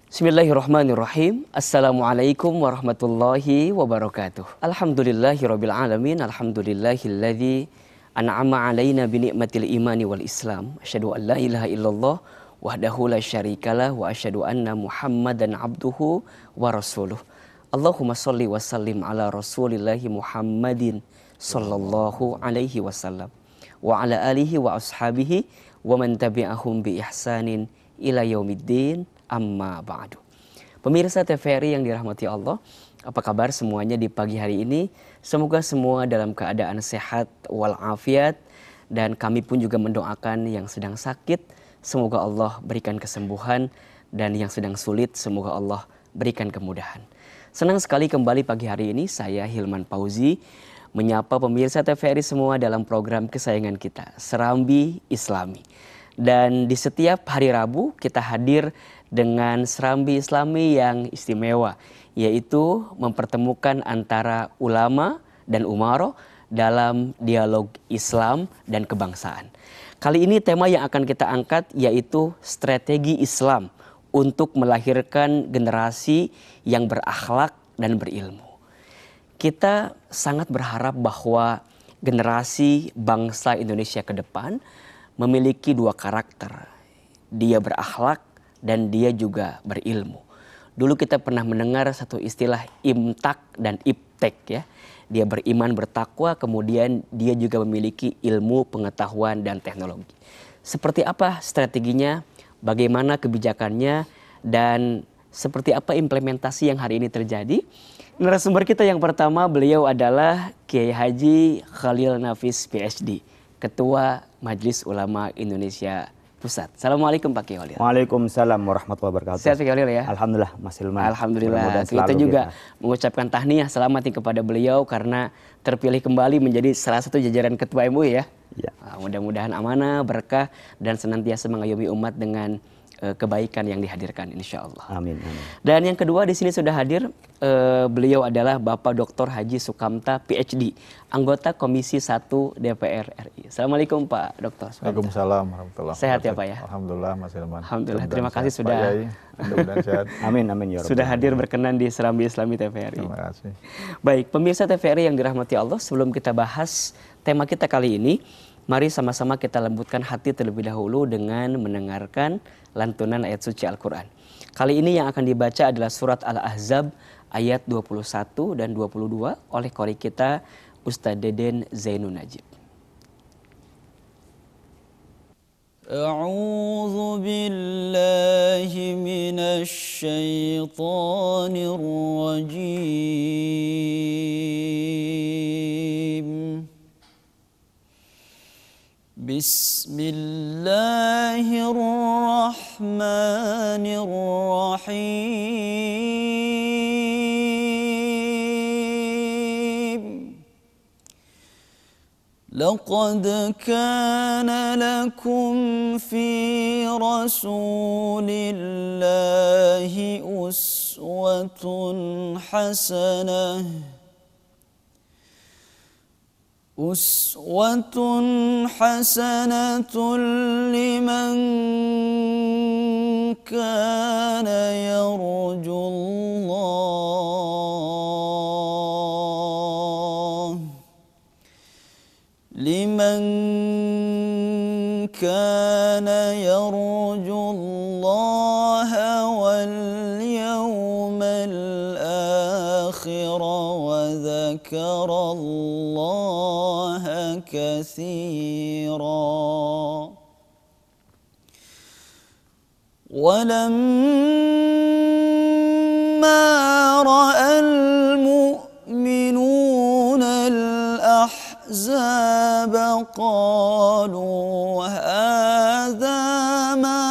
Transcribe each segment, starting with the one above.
Bismillahirrahmanirrahim. Assalamualaikum warahmatullahi wabarakatuh. Alhamdulillahirabbil alamin. Alhamdulillahilladzi an'ama alaina bi ni'matil imani wal islam. Asyhadu an la ilaha illallah wahdahu la syarikalah wa asyhadu anna Muhammadan abduhu wa rasuluh. Allahumma shalli wa sallim ala rasulillahi Muhammadin sallallahu alaihi wasallam wa ala alihi wa ashabihi wa man tabi'ahum bi ihsanin ila yaumiddin. Amma ba'du. Pemirsa TVRI yang dirahmati Allah, apa kabar semuanya di pagi hari ini? Semoga semua dalam keadaan sehat walafiat, dan kami pun juga mendoakan yang sedang sakit, semoga Allah berikan kesembuhan, dan yang sedang sulit semoga Allah berikan kemudahan. Senang sekali kembali pagi hari ini saya Hilman Fauzi menyapa pemirsa TVRI semua dalam program kesayangan kita, Serambi Islami. Dan di setiap hari Rabu kita hadir dengan serambi Islami yang istimewa, yaitu mempertemukan antara ulama dan umaro dalam dialog Islam dan kebangsaan. Kali ini tema yang akan kita angkat yaitu strategi Islam untuk melahirkan generasi yang berakhlak dan berilmu. Kita sangat berharap bahwa generasi bangsa Indonesia ke depan memiliki dua karakter. Dia berakhlak dan dia juga berilmu. Dulu kita pernah mendengar satu istilah imtak dan iptek ya. Dia beriman bertakwa, kemudian dia juga memiliki ilmu, pengetahuan dan teknologi. Seperti apa strateginya, bagaimana kebijakannya, dan seperti apa implementasi yang hari ini terjadi? Narasumber kita yang pertama, beliau adalah Kiai Haji Khalil Nafis PhD, Ketua Majelis Ulama Indonesia Pusat. Assalamualaikum Pak Kiai Khalil. Waalaikumsalam warahmatullahi wabarakatuh. Sehat Pak Kiai Khalil ya? Alhamdulillah Mas Hilman. Alhamdulillah. Kita juga mengucapkan tahniah selamat kepada beliau karena terpilih kembali menjadi salah satu jajaran Ketua MUI ya. Ya. Mudah-mudahan amanah, berkah dan senantiasa mengayomi umat dengan kebaikan yang dihadirkan insya Allah. Amin, amin. Dan yang kedua di sini sudah hadir beliau adalah Bapak Dr. Haji Sukamta PhD, anggota Komisi 1 DPR RI. Assalamualaikum Pak Dr. Sukamta. Waalaikumsalam warahmatullahi wabarakatuh. Sehat ya Pak ya? Alhamdulillah Mas Hilman. Alhamdulillah. Terima kasih sudah. Mudah-mudahan sehat. Amin, amin ya Rabbal sudah hadir berkenan di Serambi Islami TVRI. Terima kasih. Baik, pemirsa TVRI yang dirahmati Allah, sebelum kita bahas tema kita kali ini, mari sama-sama kita lembutkan hati terlebih dahulu dengan mendengarkan lantunan ayat suci Al-Quran. Kali ini yang akan dibaca adalah surat Al-Ahzab ayat 21 dan 22 oleh qori kita Ustadz Deden Zainun Najib. A'udzu billahi minasy syaithanir rajim. Bismillahirrahmanirrahim. Laqad kana lakum fi rasulillahi uswatun hasanah. Uswatun hasanatun liman kana yarjullah wal yawmal akhir wa dzakarallaha katsiran. Walamma ra'al mu'minuna al-ahzaba qalu hadza ma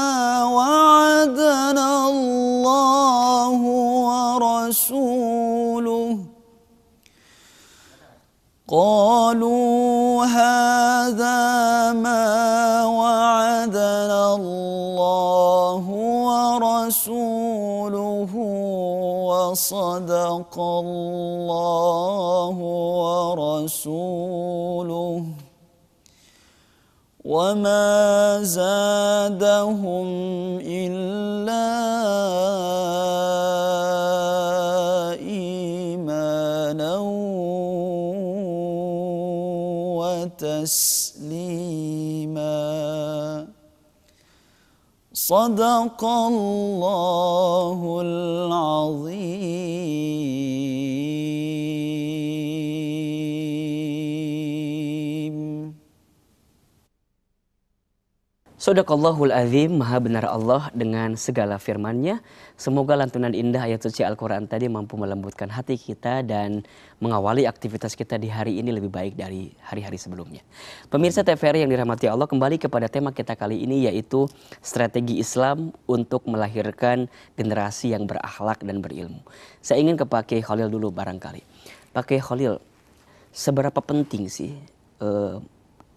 wa'adana Allahu wa rasuluhu. قالوا هذا ما وعدنا الله الله ورسوله وصدق الله ورسوله وما زادهم إلا إيمانا وتسليما صدق الله العظيم. Sadaqallahul azim, maha benar Allah dengan segala firman-Nya. Semoga lantunan indah ayat suci Al-Quran tadi mampu melembutkan hati kita dan mengawali aktivitas kita di hari ini lebih baik dari hari-hari sebelumnya. Pemirsa TVRI yang dirahmati Allah, kembali kepada tema kita kali ini, yaitu strategi Islam untuk melahirkan generasi yang berakhlak dan berilmu. Saya ingin ke Pak Kiai Khalil dulu barangkali. Pak Kiai Khalil, seberapa penting sih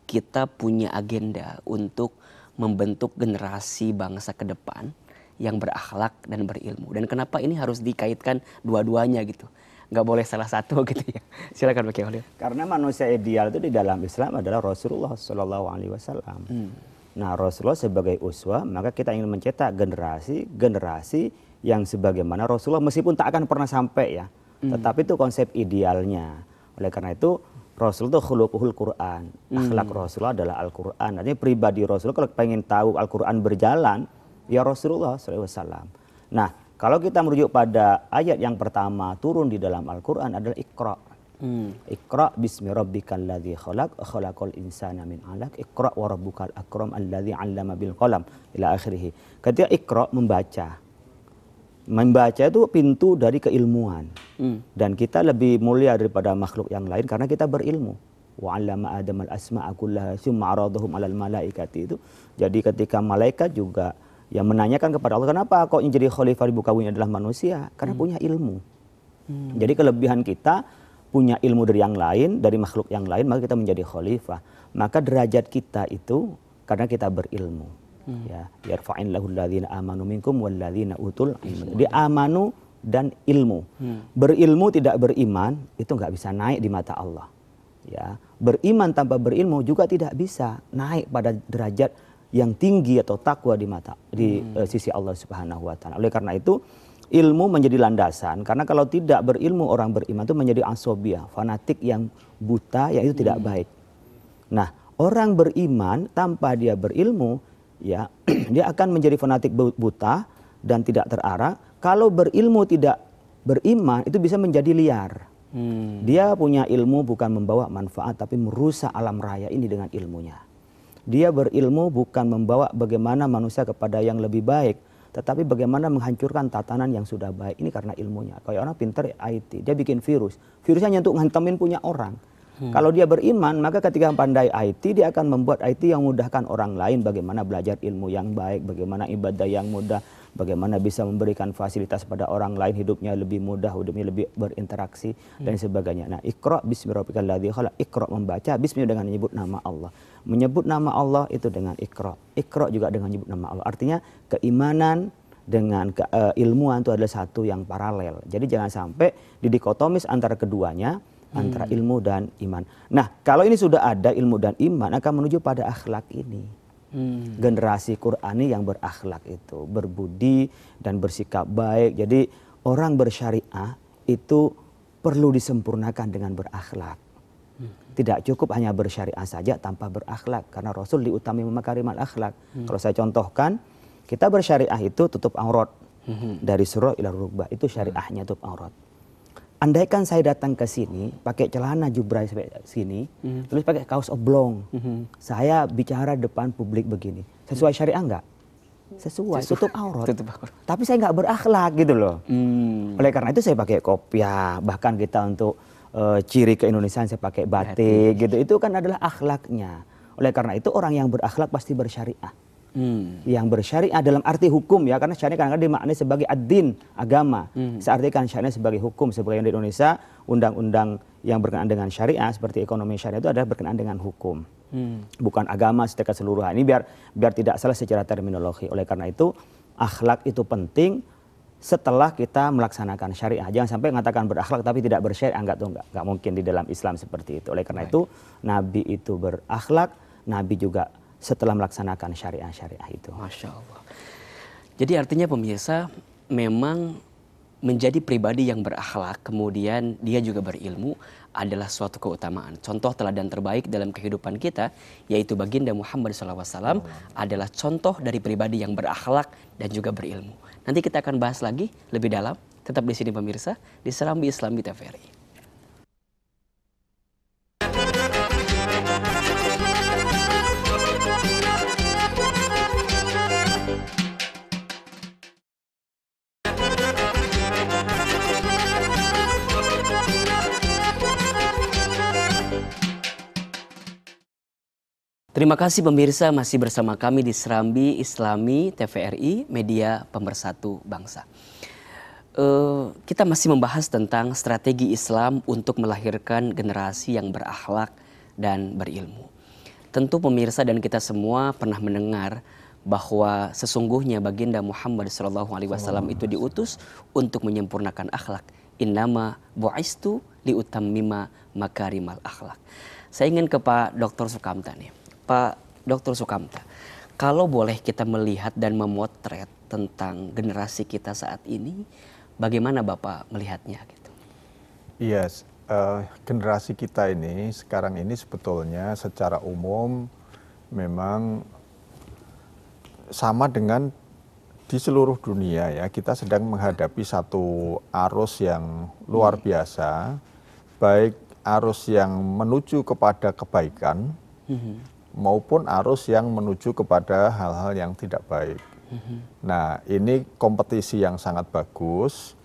kita punya agenda untuk membentuk generasi bangsa ke depan yang berakhlak dan berilmu, dan kenapa ini harus dikaitkan dua-duanya gitu, nggak boleh salah satu gitu ya? Silakan Pak Kiai. Karena manusia ideal itu di dalam Islam adalah Rasulullah Shallallahu Alaihi Wasallam. Nah, Rasulullah sebagai uswah, maka kita ingin mencetak generasi yang sebagaimana Rasulullah, meskipun tak akan pernah sampai ya, tetapi itu konsep idealnya. Oleh karena itu Rasul itu khuluquhul Quran. Akhlak Rasulullah adalah Al-Quran. Artinya pribadi Rasulullah kalau pengen tahu Al-Quran berjalan, ya Rasulullah SAW. Nah, kalau kita merujuk pada ayat yang pertama turun di dalam Al-Quran adalah Iqra. Iqra bismi rabbikal ladzi khalaq, khalaqal insana min 'alaq, Iqra wa rabbukal akram alladzi 'allama bil qalam ila akhirih. Ketika Iqra membaca itu pintu dari keilmuan. Dan kita lebih mulia daripada makhluk yang lain karena kita berilmu. Wa 'allama Adamal asma'a kullaha tsumma 'aradahum 'alal malaikati itu. Jadi ketika malaikat juga yang menanyakan kepada Allah, kenapa kok yang jadi khalifah di muka bumi adalah manusia? Karena punya ilmu. Jadi kelebihan kita punya ilmu dari yang lain, dari makhluk yang lain, maka kita menjadi khalifah. Maka derajat kita itu karena kita berilmu. Ya, yarfa'illahu alladzina amanu minkum walladzina utul ilma. Dia amanu dan ilmu. Berilmu tidak beriman itu nggak bisa naik di mata Allah. Ya, beriman tanpa berilmu juga tidak bisa naik pada derajat yang tinggi atau takwa di sisi Allah Subhanahu wa taala. Oleh karena itu ilmu menjadi landasan, karena kalau tidak berilmu orang beriman itu menjadi asobiyah, fanatik yang buta, yang itu tidak baik. Nah, orang beriman tanpa dia berilmu, ya dia akan menjadi fanatik buta dan tidak terarah. Kalau berilmu tidak beriman itu bisa menjadi liar. Dia punya ilmu bukan membawa manfaat tapi merusak alam raya ini dengan ilmunya. Dia berilmu bukan membawa bagaimana manusia kepada yang lebih baik, tetapi bagaimana menghancurkan tatanan yang sudah baik. Ini karena ilmunya. Kayak orang pintar IT, dia bikin virus. Virusnya hanya untuk ngantemin punya orang. Kalau dia beriman, maka ketika pandai IT, dia akan membuat IT yang memudahkan orang lain bagaimana belajar ilmu yang baik, bagaimana ibadah yang mudah, bagaimana bisa memberikan fasilitas pada orang lain, hidupnya lebih mudah, hidupnya lebih berinteraksi, dan sebagainya. Nah, Iqra bismi rabbikal ladzi khalaq. Iqra membaca, bismi dengan menyebut nama Allah. Menyebut nama Allah itu dengan Iqra. Iqra juga dengan menyebut nama Allah. Artinya keimanan dengan keilmuan itu adalah satu yang paralel. Jadi jangan sampai didikotomis antara keduanya, antara ilmu dan iman. Nah, kalau ini sudah ada ilmu dan iman, akan menuju pada akhlak ini. Generasi Qur'ani yang berakhlak itu, berbudi dan bersikap baik. Jadi orang bersyariah itu perlu disempurnakan dengan berakhlak. Tidak cukup hanya bersyariah saja tanpa berakhlak, karena Rasul diutami makarimal akhlak. Kalau saya contohkan, kita bersyariah itu tutup aurat. Dari surah ila rukbah, itu syariahnya tutup aurat. Andaikan saya datang ke sini pakai celana jubrai sampai sini, terus pakai kaos oblong, saya bicara depan publik begini, sesuai syariah enggak? Sesuai, tutup aurat. Tapi saya nggak berakhlak gitu loh. Oleh karena itu saya pakai kopiah, bahkan kita untuk ciri keindonesiaan saya pakai batik gitu. Itu kan adalah akhlaknya. Oleh karena itu orang yang berakhlak pasti bersyariah. Yang bersyariah dalam arti hukum ya, karena syariah kadang-kadang dimaknai sebagai ad-din, agama. Saya artikan syariah sebagai hukum, sebagai yang di Indonesia undang-undang yang berkenaan dengan syariah seperti ekonomi syariah itu adalah berkenaan dengan hukum, bukan agama secara keseluruhan. Ini biar tidak salah secara terminologi. Oleh karena itu akhlak itu penting setelah kita melaksanakan syariah. Jangan sampai mengatakan berakhlak tapi tidak bersyariah, enggak mungkin di dalam Islam seperti itu. Oleh karena itu Nabi itu berakhlak, Nabi juga setelah melaksanakan syariah itu. Masya Allah. Jadi artinya pemirsa, memang menjadi pribadi yang berakhlak, kemudian dia juga berilmu adalah suatu keutamaan. Contoh teladan terbaik dalam kehidupan kita, yaitu baginda Muhammad SAW adalah contoh dari pribadi yang berakhlak dan juga berilmu. Nanti kita akan bahas lagi lebih dalam. Tetap di sini pemirsa, di Serambi Islam di TVRI. Terima kasih pemirsa masih bersama kami di Serambi Islami TVRI, media pemersatu bangsa. Kita masih membahas tentang strategi Islam untuk melahirkan generasi yang berakhlak dan berilmu. Tentu pemirsa dan kita semua pernah mendengar bahwa sesungguhnya baginda Muhammad SAW itu diutus untuk menyempurnakan akhlak. Innama bu'istu liutammima makarimal akhlak. Saya ingin ke Pak Dr. Sukamta nih. Pak Dr. Sukamta, kalau boleh kita melihat dan memotret tentang generasi kita saat ini, bagaimana Bapak melihatnya gitu? Iya, generasi kita ini sekarang ini sebetulnya secara umum memang sama dengan di seluruh dunia ya. Kita sedang menghadapi satu arus yang luar biasa, baik arus yang menuju kepada kebaikan, maupun arus yang menuju kepada hal-hal yang tidak baik. Nah, ini kompetisi yang sangat bagus.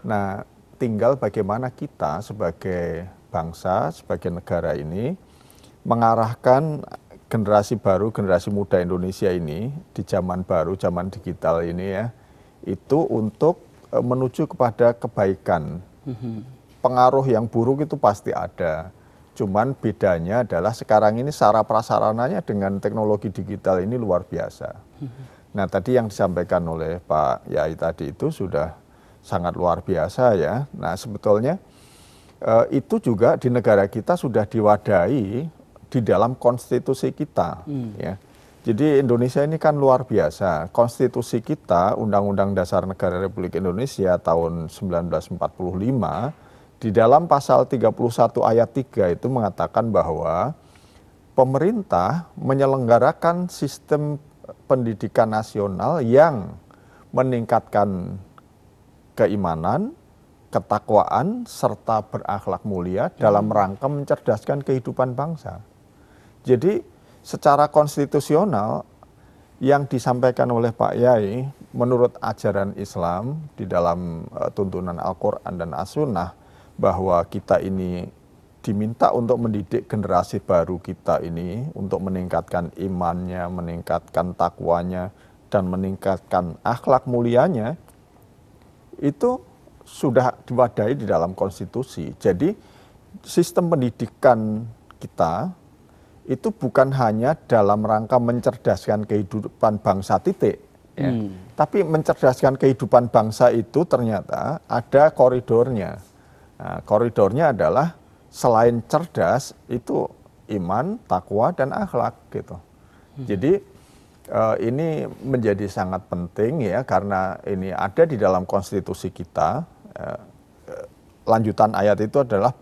Nah, tinggal bagaimana kita sebagai bangsa, sebagai negara ini mengarahkan generasi baru, generasi muda Indonesia ini di zaman baru, zaman digital ini ya, itu untuk menuju kepada kebaikan. Pengaruh yang buruk itu pasti ada. Cuman bedanya adalah sekarang ini sarana prasarananya dengan teknologi digital ini luar biasa. Nah, tadi yang disampaikan oleh Pak Yai tadi itu sudah sangat luar biasa ya. Nah, sebetulnya itu juga di negara kita sudah diwadahi di dalam konstitusi kita. Ya. Jadi Indonesia ini kan luar biasa. Konstitusi kita, Undang-Undang Dasar Negara Republik Indonesia tahun 1945, di dalam pasal 31 ayat 3 itu mengatakan bahwa pemerintah menyelenggarakan sistem pendidikan nasional yang meningkatkan keimanan, ketakwaan, serta berakhlak mulia dalam rangka mencerdaskan kehidupan bangsa. Jadi secara konstitusional yang disampaikan oleh Pak Yai menurut ajaran Islam di dalam tuntunan Al-Quran dan As-Sunnah, bahwa kita ini diminta untuk mendidik generasi baru kita ini untuk meningkatkan imannya, meningkatkan takwanya, dan meningkatkan akhlak mulianya, itu sudah diwadahi di dalam konstitusi. Jadi sistem pendidikan kita itu bukan hanya dalam rangka mencerdaskan kehidupan bangsa titik, ya. Tapi mencerdaskan kehidupan bangsa itu ternyata ada koridornya. Nah, koridornya adalah selain cerdas itu iman, takwa, dan akhlak gitu. Jadi ini menjadi sangat penting ya karena ini ada di dalam konstitusi kita. Lanjutan ayat itu adalah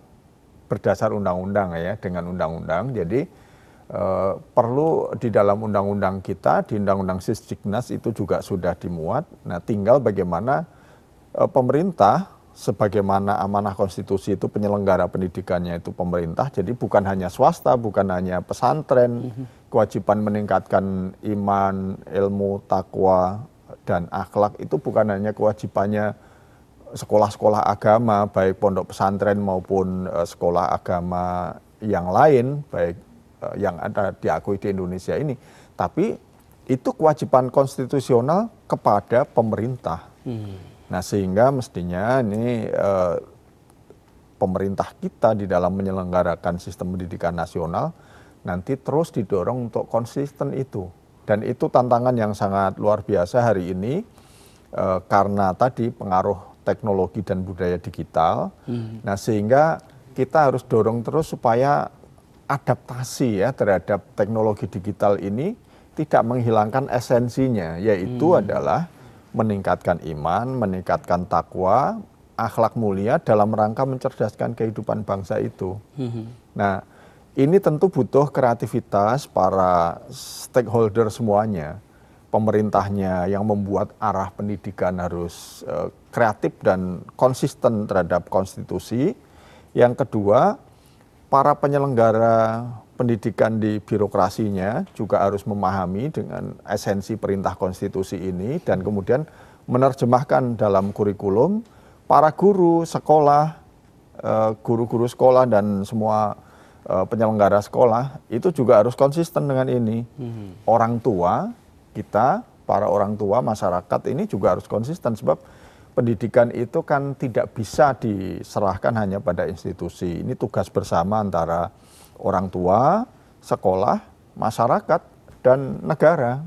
berdasar undang-undang ya, dengan undang-undang. Jadi perlu di dalam undang-undang kita, di undang-undang Sisdiknas itu juga sudah dimuat. Nah, tinggal bagaimana pemerintah, sebagaimana amanah konstitusi itu penyelenggara pendidikannya itu pemerintah, jadi bukan hanya swasta, bukan hanya pesantren, kewajiban meningkatkan iman, ilmu, takwa, dan akhlak itu bukan hanya kewajibannya sekolah-sekolah agama, baik pondok pesantren maupun sekolah agama yang lain, baik yang ada diakui di Indonesia ini, tapi itu kewajiban konstitusional kepada pemerintah. Nah, sehingga mestinya ini pemerintah kita di dalam menyelenggarakan sistem pendidikan nasional nanti terus didorong untuk konsisten itu. Dan itu tantangan yang sangat luar biasa hari ini karena tadi pengaruh teknologi dan budaya digital. Nah, sehingga kita harus dorong terus supaya adaptasi ya terhadap teknologi digital ini tidak menghilangkan esensinya, yaitu adalah meningkatkan iman, meningkatkan takwa, akhlak mulia dalam rangka mencerdaskan kehidupan bangsa itu. Nah, ini tentu butuh kreativitas para stakeholder semuanya. Pemerintahnya yang membuat arah pendidikan harus kreatif dan konsisten terhadap konstitusi. Yang kedua, para penyelenggara pendidikan di birokrasinya juga harus memahami dengan esensi perintah konstitusi ini dan kemudian menerjemahkan dalam kurikulum. Para guru sekolah, guru-guru sekolah dan semua penyelenggara sekolah itu juga harus konsisten dengan ini. Orang tua kita, para orang tua masyarakat ini juga harus konsisten sebab pendidikan itu kan tidak bisa diserahkan hanya pada institusi. Ini tugas bersama antara orang tua, sekolah, masyarakat, dan negara.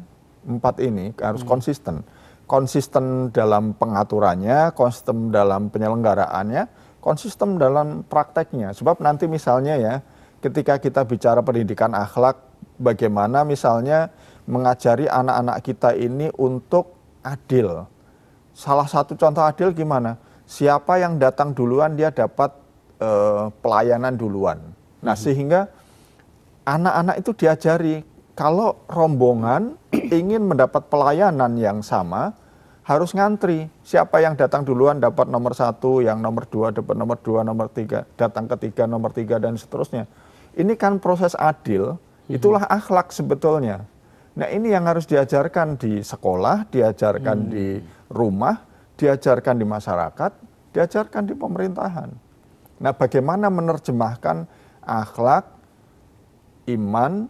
4 ini harus konsisten. Konsisten dalam pengaturannya, konsisten dalam penyelenggaraannya, konsisten dalam prakteknya. Sebab nanti misalnya ya, ketika kita bicara pendidikan akhlak, bagaimana misalnya mengajari anak-anak kita ini untuk adil. Salah satu contoh adil gimana? Siapa yang datang duluan dia dapat pelayanan duluan. Nah, sehingga anak-anak itu diajari kalau rombongan ingin mendapat pelayanan yang sama harus ngantri. Siapa yang datang duluan dapat nomor 1, yang nomor 2 dapat nomor 2, nomor 3 datang ketiga, nomor 3 dan seterusnya. Ini kan proses adil, itulah akhlak sebetulnya. Nah, ini yang harus diajarkan di sekolah, diajarkan di rumah, diajarkan di masyarakat, diajarkan di pemerintahan. Nah, bagaimana menerjemahkan akhlak, iman,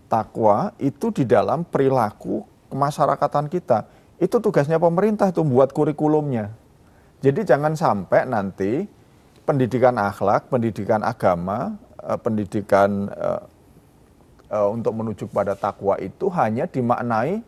takwa itu di dalam perilaku kemasyarakatan kita. Itu tugasnya pemerintah itu buat kurikulumnya. Jadi jangan sampai nanti pendidikan akhlak, pendidikan agama, pendidikan untuk menuju kepada takwa itu hanya dimaknai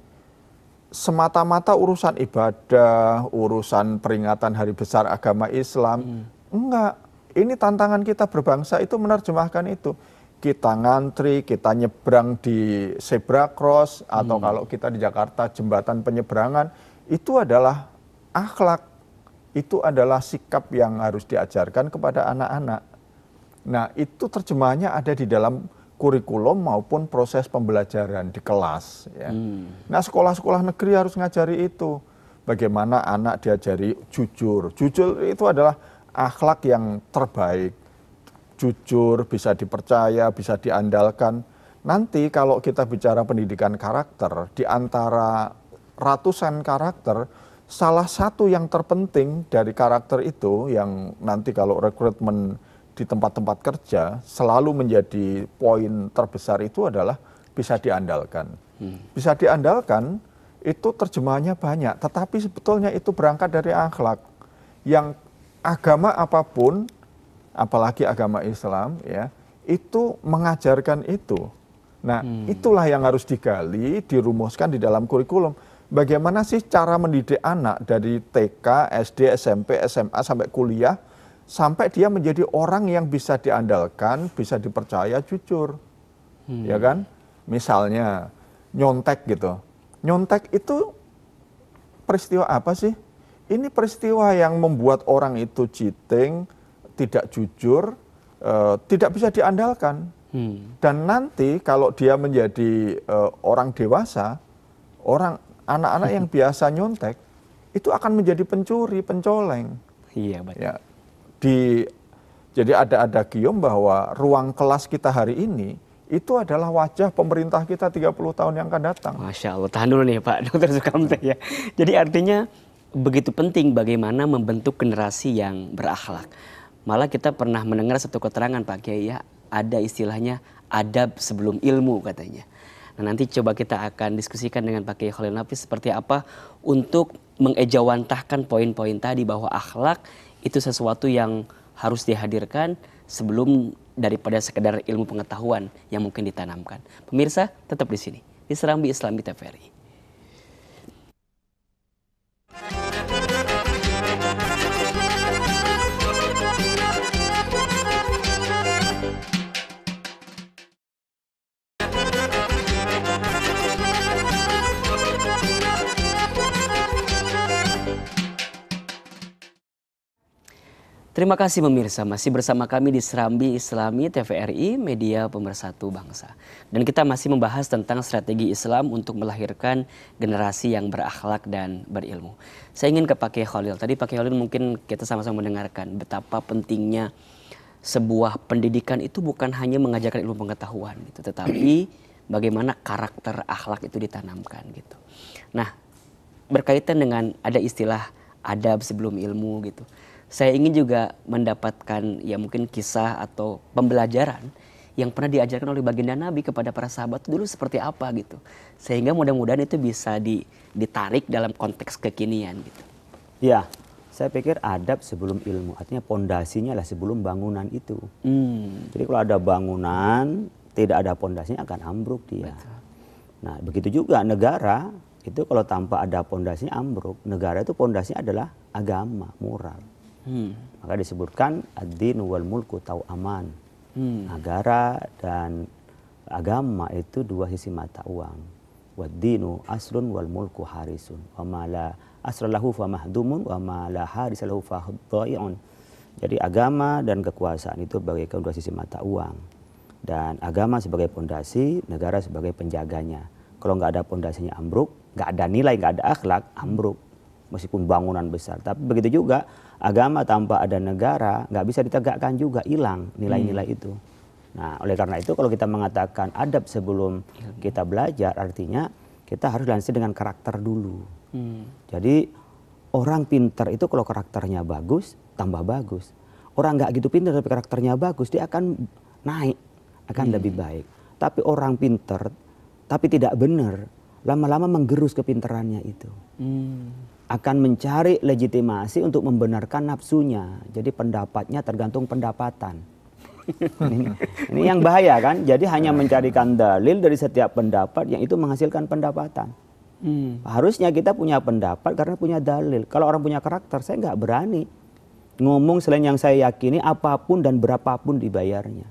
semata-mata urusan ibadah, urusan peringatan hari besar agama Islam. Enggak. Ini tantangan kita berbangsa itu menerjemahkan itu. Kita ngantri, kita nyebrang di zebra cross, atau kalau kita di Jakarta jembatan penyeberangan, itu adalah akhlak. Itu adalah sikap yang harus diajarkan kepada anak-anak. Nah, itu terjemahannya ada di dalam kurikulum maupun proses pembelajaran di kelas. Ya. Nah, sekolah-sekolah negeri harus ngajari itu. Bagaimana anak diajari jujur. Jujur itu adalah akhlak yang terbaik, jujur, bisa dipercaya, bisa diandalkan. Nanti kalau kita bicara pendidikan karakter, di antara ratusan karakter, salah satu yang terpenting dari karakter itu, yang nanti kalau rekrutmen di tempat-tempat kerja, selalu menjadi poin terbesar itu adalah bisa diandalkan. Bisa diandalkan, itu terjemahannya banyak, tetapi sebetulnya itu berangkat dari akhlak. Yang agama apapun, apalagi agama Islam, ya, itu mengajarkan itu. Nah, itulah yang harus digali, dirumuskan di dalam kurikulum. Bagaimana sih cara mendidik anak dari TK, SD, SMP, SMA sampai kuliah, sampai dia menjadi orang yang bisa diandalkan, bisa dipercaya, jujur, ya kan? Misalnya nyontek gitu. Nyontek itu peristiwa apa sih? Ini peristiwa yang membuat orang itu cheating, tidak jujur, tidak bisa diandalkan. Dan nanti kalau dia menjadi orang dewasa, anak-anak yang biasa nyontek, itu akan menjadi pencuri, pencoleng. Iya, betul. Ya, jadi ada gium bahwa ruang kelas kita hari ini, itu adalah wajah pemerintah kita 30 tahun yang akan datang. Masya Allah, tahan dulu nih Pak Dr. Sukamta ya. Jadi artinya begitu penting bagaimana membentuk generasi yang berakhlak. Malah kita pernah mendengar satu keterangan Pak Kiai ya, ada istilahnya adab sebelum ilmu katanya. Nah, nanti coba kita akan diskusikan dengan Pak Kiai Khalil Nafis seperti apa untuk mengejawantahkan poin-poin tadi bahwa akhlak itu sesuatu yang harus dihadirkan sebelum daripada sekedar ilmu pengetahuan yang mungkin ditanamkan. Pemirsa, tetap di sini di Serambi Islami TVRI. Terima kasih pemirsa, masih bersama kami di Serambi Islami TVRI, media pemersatu bangsa. Dan kita masih membahas tentang strategi Islam untuk melahirkan generasi yang berakhlak dan berilmu. Saya ingin ke Pak Kiai Khalil. Tadi Pak Kiai Khalil mungkin kita sama-sama mendengarkan betapa pentingnya sebuah pendidikan itu bukan hanya mengajarkan ilmu pengetahuan gitu, tetapi bagaimana karakter akhlak itu ditanamkan gitu. Nah, berkaitan dengan ada istilah adab sebelum ilmu gitu. Saya ingin juga mendapatkan ya mungkin kisah atau pembelajaran yang pernah diajarkan oleh baginda Nabi kepada para sahabat dulu seperti apa gitu. Sehingga mudah-mudahan itu bisa ditarik dalam konteks kekinian gitu. Ya, saya pikir adab sebelum ilmu, artinya pondasinya lah sebelum bangunan itu. Jadi kalau ada bangunan, tidak ada pondasinya akan ambruk dia. Betul. Nah, begitu juga negara, itu kalau tanpa ada pondasinya ambruk. Negara itu pondasinya adalah agama, moral. Maka disebutkan ad-din wal mulku tau'aman. Negara dan agama itu dua sisi mata uang. Wad-dinu aslun wal mulku harisun. Wa ma la asralahu fa mahdumun wa ma la harisalahu fa dhai'un. Jadi agama dan kekuasaan itu bagaikan dua sisi mata uang. Dan agama sebagai pondasi, negara sebagai penjaganya. Kalau nggak ada pondasinya ambruk, nggak ada nilai, nggak ada akhlak, ambruk. Meskipun bangunan besar. Tapi begitu juga agama tanpa ada negara nggak bisa ditegakkan juga, hilang nilai-nilai itu. Nah, oleh karena itu kalau kita mengatakan adab sebelum kita belajar, artinya kita harus lanjut dengan karakter dulu. Jadi orang pintar itu kalau karakternya bagus, tambah bagus. Orang nggak gitu pintar tapi karakternya bagus, dia akan naik, akan lebih baik. Tapi orang pintar tapi tidak benar, lama-lama menggerus kepintarannya itu. Akan mencari legitimasi untuk membenarkan nafsunya. Jadi pendapatnya tergantung pendapatan. Ini yang bahaya kan. Jadi hanya mencarikan dalil dari setiap pendapat yang itu menghasilkan pendapatan. Harusnya kita punya pendapat karena punya dalil. Kalau orang punya karakter, saya nggak berani ngomong selain yang saya yakini apapun dan berapapun dibayarnya.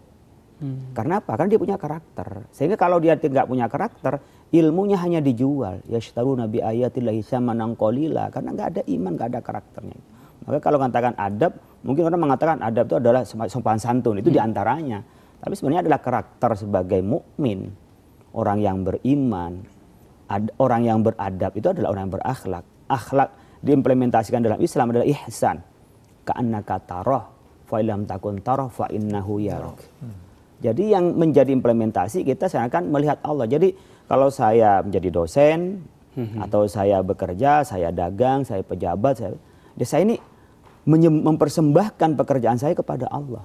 Karena apa? Karena dia punya karakter. Sehingga kalau dia tidak punya karakter, ilmunya hanya dijual. Yashtaruna bi ayatillahi tsamanan qalila, karena nggak ada iman, nggak ada karakternya. Maka kalau katakan adab, mungkin orang mengatakan adab itu adalah sopan santun, itu diantaranya. Tapi sebenarnya adalah karakter sebagai mukmin, orang yang beriman, orang yang beradab itu adalah orang yang berakhlak. Akhlak diimplementasikan dalam Islam adalah ihsan. Ka'annaka tarah, fa illam takun tarah fa innahu yarak. Jadi yang menjadi implementasi kita seakan melihat Allah. Jadi kalau saya menjadi dosen atau saya bekerja, saya dagang, saya pejabat, saya ini mempersembahkan pekerjaan saya kepada Allah.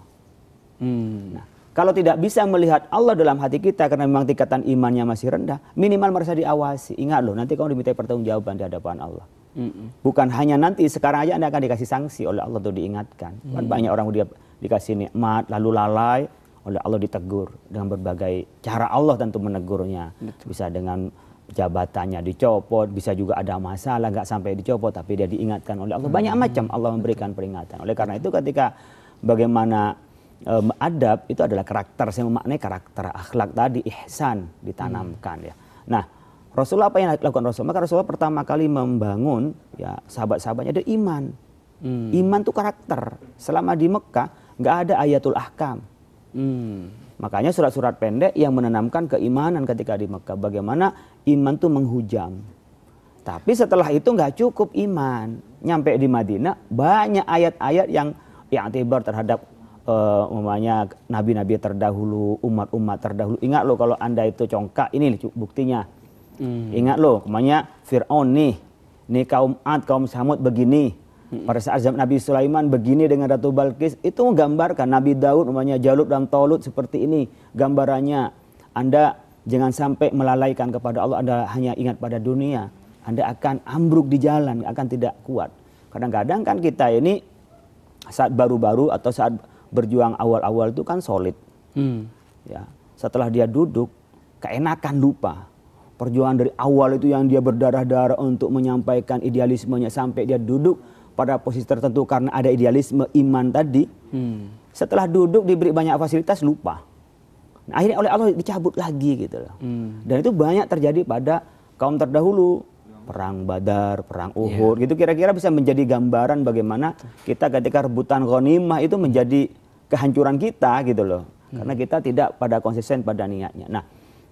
Nah, kalau tidak bisa melihat Allah dalam hati kita karena memang tingkatan imannya masih rendah, minimal merasa diawasi. Ingat loh, nanti kamu diminta pertanggungjawaban di hadapan Allah. Bukan hanya nanti, sekarang aja Anda akan dikasih sanksi oleh Allah untuk diingatkan. Kan banyak orang dia dikasih nikmat lalu lalai, oleh Allah ditegur dengan berbagai cara. Allah tentu menegurnya. Bisa dengan jabatannya dicopot, bisa juga ada masalah nggak sampai dicopot tapi dia diingatkan oleh Allah. Banyak macam Allah memberikan peringatan. Oleh karena itu ketika bagaimana adab itu adalah karakter, saya memaknai karakter akhlak tadi, ihsan ditanamkan ya. Nah, Rasulullah apa yang dilakukan Rasulullah? Maka Rasulullah pertama kali membangun ya sahabat-sahabatnya ada iman. Iman itu karakter. Selama di Mekah nggak ada ayatul ahkam. Makanya surat-surat pendek yang menanamkan keimanan ketika di Mekah. Bagaimana iman itu menghujam. Tapi setelah itu nggak cukup iman. Nyampe di Madinah banyak ayat-ayat yang tibar terhadap umpamanya nabi-nabi terdahulu, umat-umat terdahulu. Ingat loh kalau Anda itu congkak, ini buktinya. Ingat loh, umpamanya Fir'aun nih kaum Ad, kaum Samud begini. Pada saat zaman Nabi Sulaiman begini dengan Ratu Balkis, itu menggambarkan Nabi Daud umpamanya Jalut dan Tolut seperti ini gambarannya. Anda jangan sampai melalaikan kepada Allah, Anda hanya ingat pada dunia, Anda akan ambruk di jalan, akan tidak kuat. Kadang-kadang kan kita ini saat baru-baru atau saat berjuang awal-awal itu kan solid. Ya, setelah dia duduk, keenakan lupa. Perjuangan dari awal itu yang dia berdarah-darah untuk menyampaikan idealismenya sampai dia duduk pada posisi tertentu karena ada idealisme iman tadi. Setelah duduk diberi banyak fasilitas lupa. Nah, akhirnya oleh Allah dicabut lagi gitu loh. Dan itu banyak terjadi pada kaum terdahulu. Perang Badar, perang Uhud, gitu kira-kira bisa menjadi gambaran bagaimana kita ketika rebutan ghanimah itu menjadi kehancuran kita gitu loh. Karena kita tidak pada konsisten pada niatnya. Nah,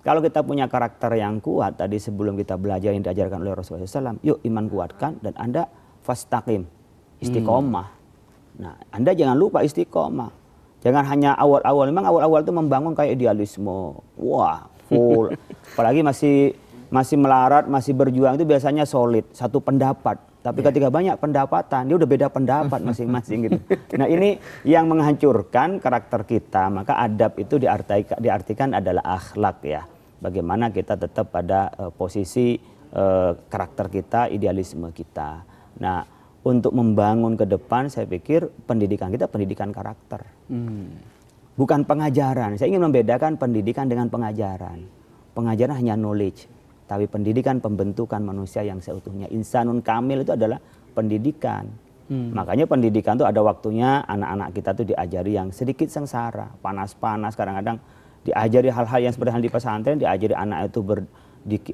kalau kita punya karakter yang kuat tadi sebelum kita belajar yang diajarkan oleh Rasulullah SAW, yuk iman kuatkan dan Anda fastaqim, istiqomah. Nah, Anda jangan lupa istiqomah. Jangan hanya awal-awal, memang awal-awal itu membangun kayak idealisme. Wah, full. Apalagi masih melarat, masih berjuang itu biasanya solid, satu pendapat. Tapi ketika banyak pendapatan, dia udah beda pendapat masing-masing gitu. Nah, ini yang menghancurkan karakter kita. Maka adab itu diartikan adalah akhlak ya. Bagaimana kita tetap pada posisi karakter kita, idealisme kita. Nah, untuk membangun ke depan saya pikir pendidikan kita pendidikan karakter. Bukan pengajaran. Saya ingin membedakan pendidikan dengan pengajaran. Pengajaran hanya knowledge. Tapi pendidikan pembentukan manusia yang seutuhnya. Insanun kamil itu adalah pendidikan. Makanya pendidikan itu ada waktunya anak-anak kita tuh diajari yang sedikit sengsara. Panas-panas kadang-kadang diajari hal-hal yang seperti di pesantren. Diajari anak itu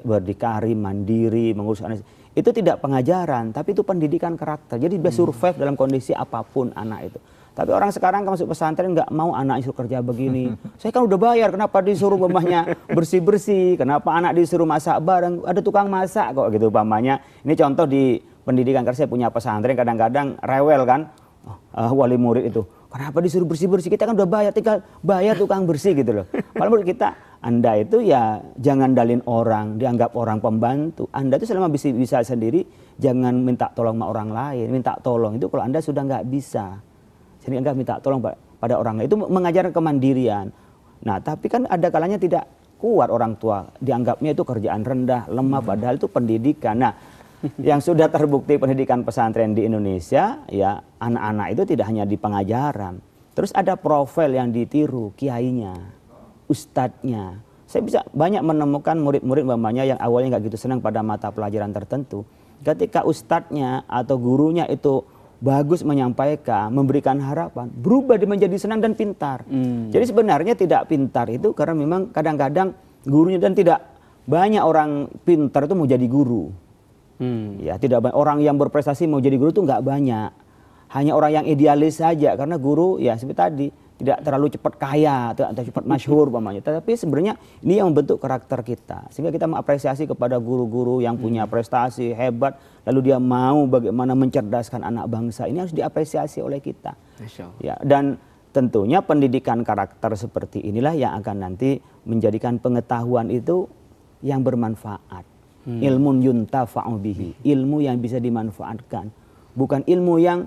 berdikari, mandiri, mengurus anak. Itu tidak pengajaran, tapi itu pendidikan karakter. Jadi dia survive dalam kondisi apapun anak itu. Tapi orang sekarang masuk pesantren nggak mau anak disuruh kerja begini. Saya kan udah bayar, kenapa disuruh mamahnya bersih-bersih? Kenapa anak disuruh masak bareng? Ada tukang masak kok gitu umpamanya. Ini contoh di pendidikan, karena saya punya pesantren kadang-kadang rewel kan. Wali murid itu. Kenapa disuruh bersih-bersih? Kita kan udah bayar, tinggal bayar tukang bersih gitu loh. Kalau menurut kita, Anda itu ya jangan dalin orang, dianggap orang pembantu. Anda itu selama bisa sendiri, jangan minta tolong sama orang lain. Minta tolong itu kalau Anda sudah nggak bisa. Jadi enggak minta tolong pada orang lain. Itu mengajarkan kemandirian. Nah, tapi kan ada kalanya tidak kuat orang tua. Dianggapnya itu kerjaan rendah, lemah, padahal itu pendidikan. Nah, yang sudah terbukti pendidikan pesantren di Indonesia, ya anak-anak itu tidak hanya di pengajaran. Terus ada profil yang ditiru, kiainya, ustadznya. Saya bisa banyak menemukan murid-murid umpamanya yang awalnya nggak gitu senang pada mata pelajaran tertentu. Ketika ustadznya atau gurunya itu bagus menyampaikan, memberikan harapan, berubah dia menjadi senang dan pintar. Jadi sebenarnya tidak pintar itu karena memang kadang-kadang gurunya, dan tidak banyak orang pintar itu mau jadi guru. Ya, tidak banyak orang yang berprestasi mau jadi guru itu nggak banyak. Hanya orang yang idealis saja, karena guru ya seperti tadi tidak terlalu cepat kaya atau cepat masyhur umpamanya. Tapi sebenarnya ini yang membentuk karakter kita. Sehingga kita mengapresiasi kepada guru-guru yang punya prestasi hebat, lalu dia mau bagaimana mencerdaskan anak bangsa. Ini harus diapresiasi oleh kita. Ya, dan tentunya pendidikan karakter seperti inilah yang akan nanti menjadikan pengetahuan itu yang bermanfaat. Ilmun yuntafa'u bihi, ilmu yang bisa dimanfaatkan, bukan ilmu yang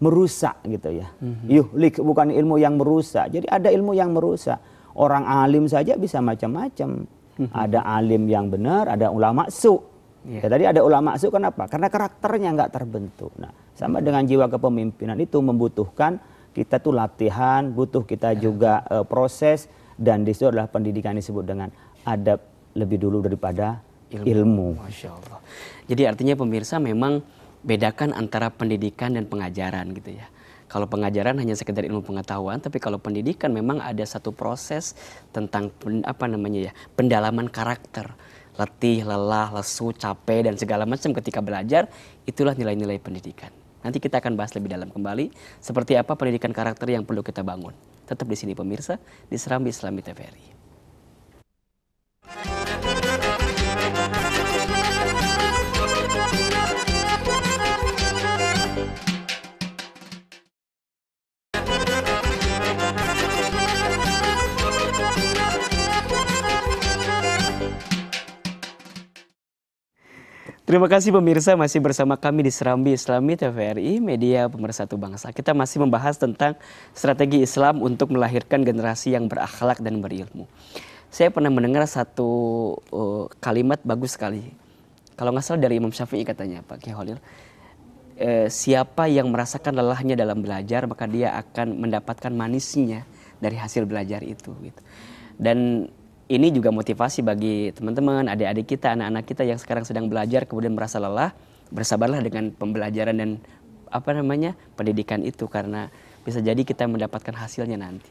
merusak gitu ya. Yuhlik, bukan ilmu yang merusak. Jadi ada ilmu yang merusak. Orang alim saja bisa macam-macam. Ada alim yang benar, ada ulama su. Ya, tadi ada ulama su, kenapa? Karena karakternya nggak terbentuk. Nah, sama dengan jiwa kepemimpinan itu membutuhkan kita tuh latihan, butuh kita juga proses, dan di situ adalah pendidikan disebut dengan adab lebih dulu daripada ilmu. Masya Allah. Jadi artinya pemirsa memang bedakan antara pendidikan dan pengajaran gitu ya. Kalau pengajaran hanya sekedar ilmu pengetahuan, tapi kalau pendidikan memang ada satu proses tentang pendalaman karakter. Letih, lelah, lesu, capek dan segala macam ketika belajar, itulah nilai-nilai pendidikan. Nanti kita akan bahas lebih dalam kembali seperti apa pendidikan karakter yang perlu kita bangun. Tetap di sini pemirsa di Serambi Islami TVRI. Terima kasih pemirsa, masih bersama kami di Serambi Islami TVRI, media pemersatu bangsa. Kita masih membahas tentang strategi Islam untuk melahirkan generasi yang berakhlak dan berilmu. Saya pernah mendengar satu kalimat bagus sekali. Kalau nggak salah dari Imam Syafi'i katanya, Pak Kiai Holil. siapa yang merasakan lelahnya dalam belajar, maka dia akan mendapatkan manisnya dari hasil belajar itu gitu. Dan ini juga motivasi bagi teman-teman, adik-adik kita, anak-anak kita yang sekarang sedang belajar kemudian merasa lelah, bersabarlah dengan pembelajaran dan pendidikan itu, karena bisa jadi kita mendapatkan hasilnya nanti.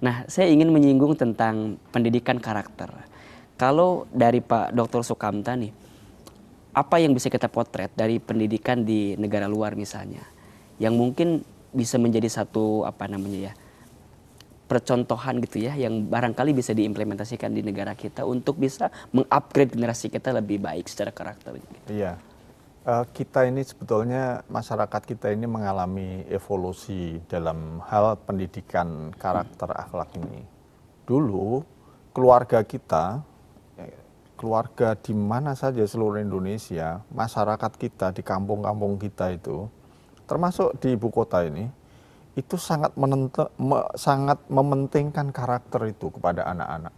Nah, saya ingin menyinggung tentang pendidikan karakter. Kalau dari Pak Dr. Sukamta nih, apa yang bisa kita potret dari pendidikan di negara luar misalnya, yang mungkin bisa menjadi satu percontohan gitu ya, yang barangkali bisa diimplementasikan di negara kita untuk bisa mengupgrade generasi kita lebih baik secara karakter. Gitu. Iya, kita ini sebetulnya masyarakat kita ini mengalami evolusi dalam hal pendidikan karakter akhlak ini. Dulu keluarga kita, keluarga di mana saja seluruh Indonesia, masyarakat kita di kampung-kampung kita itu, termasuk di ibu kota ini, itu sangat mementingkan karakter itu kepada anak-anak.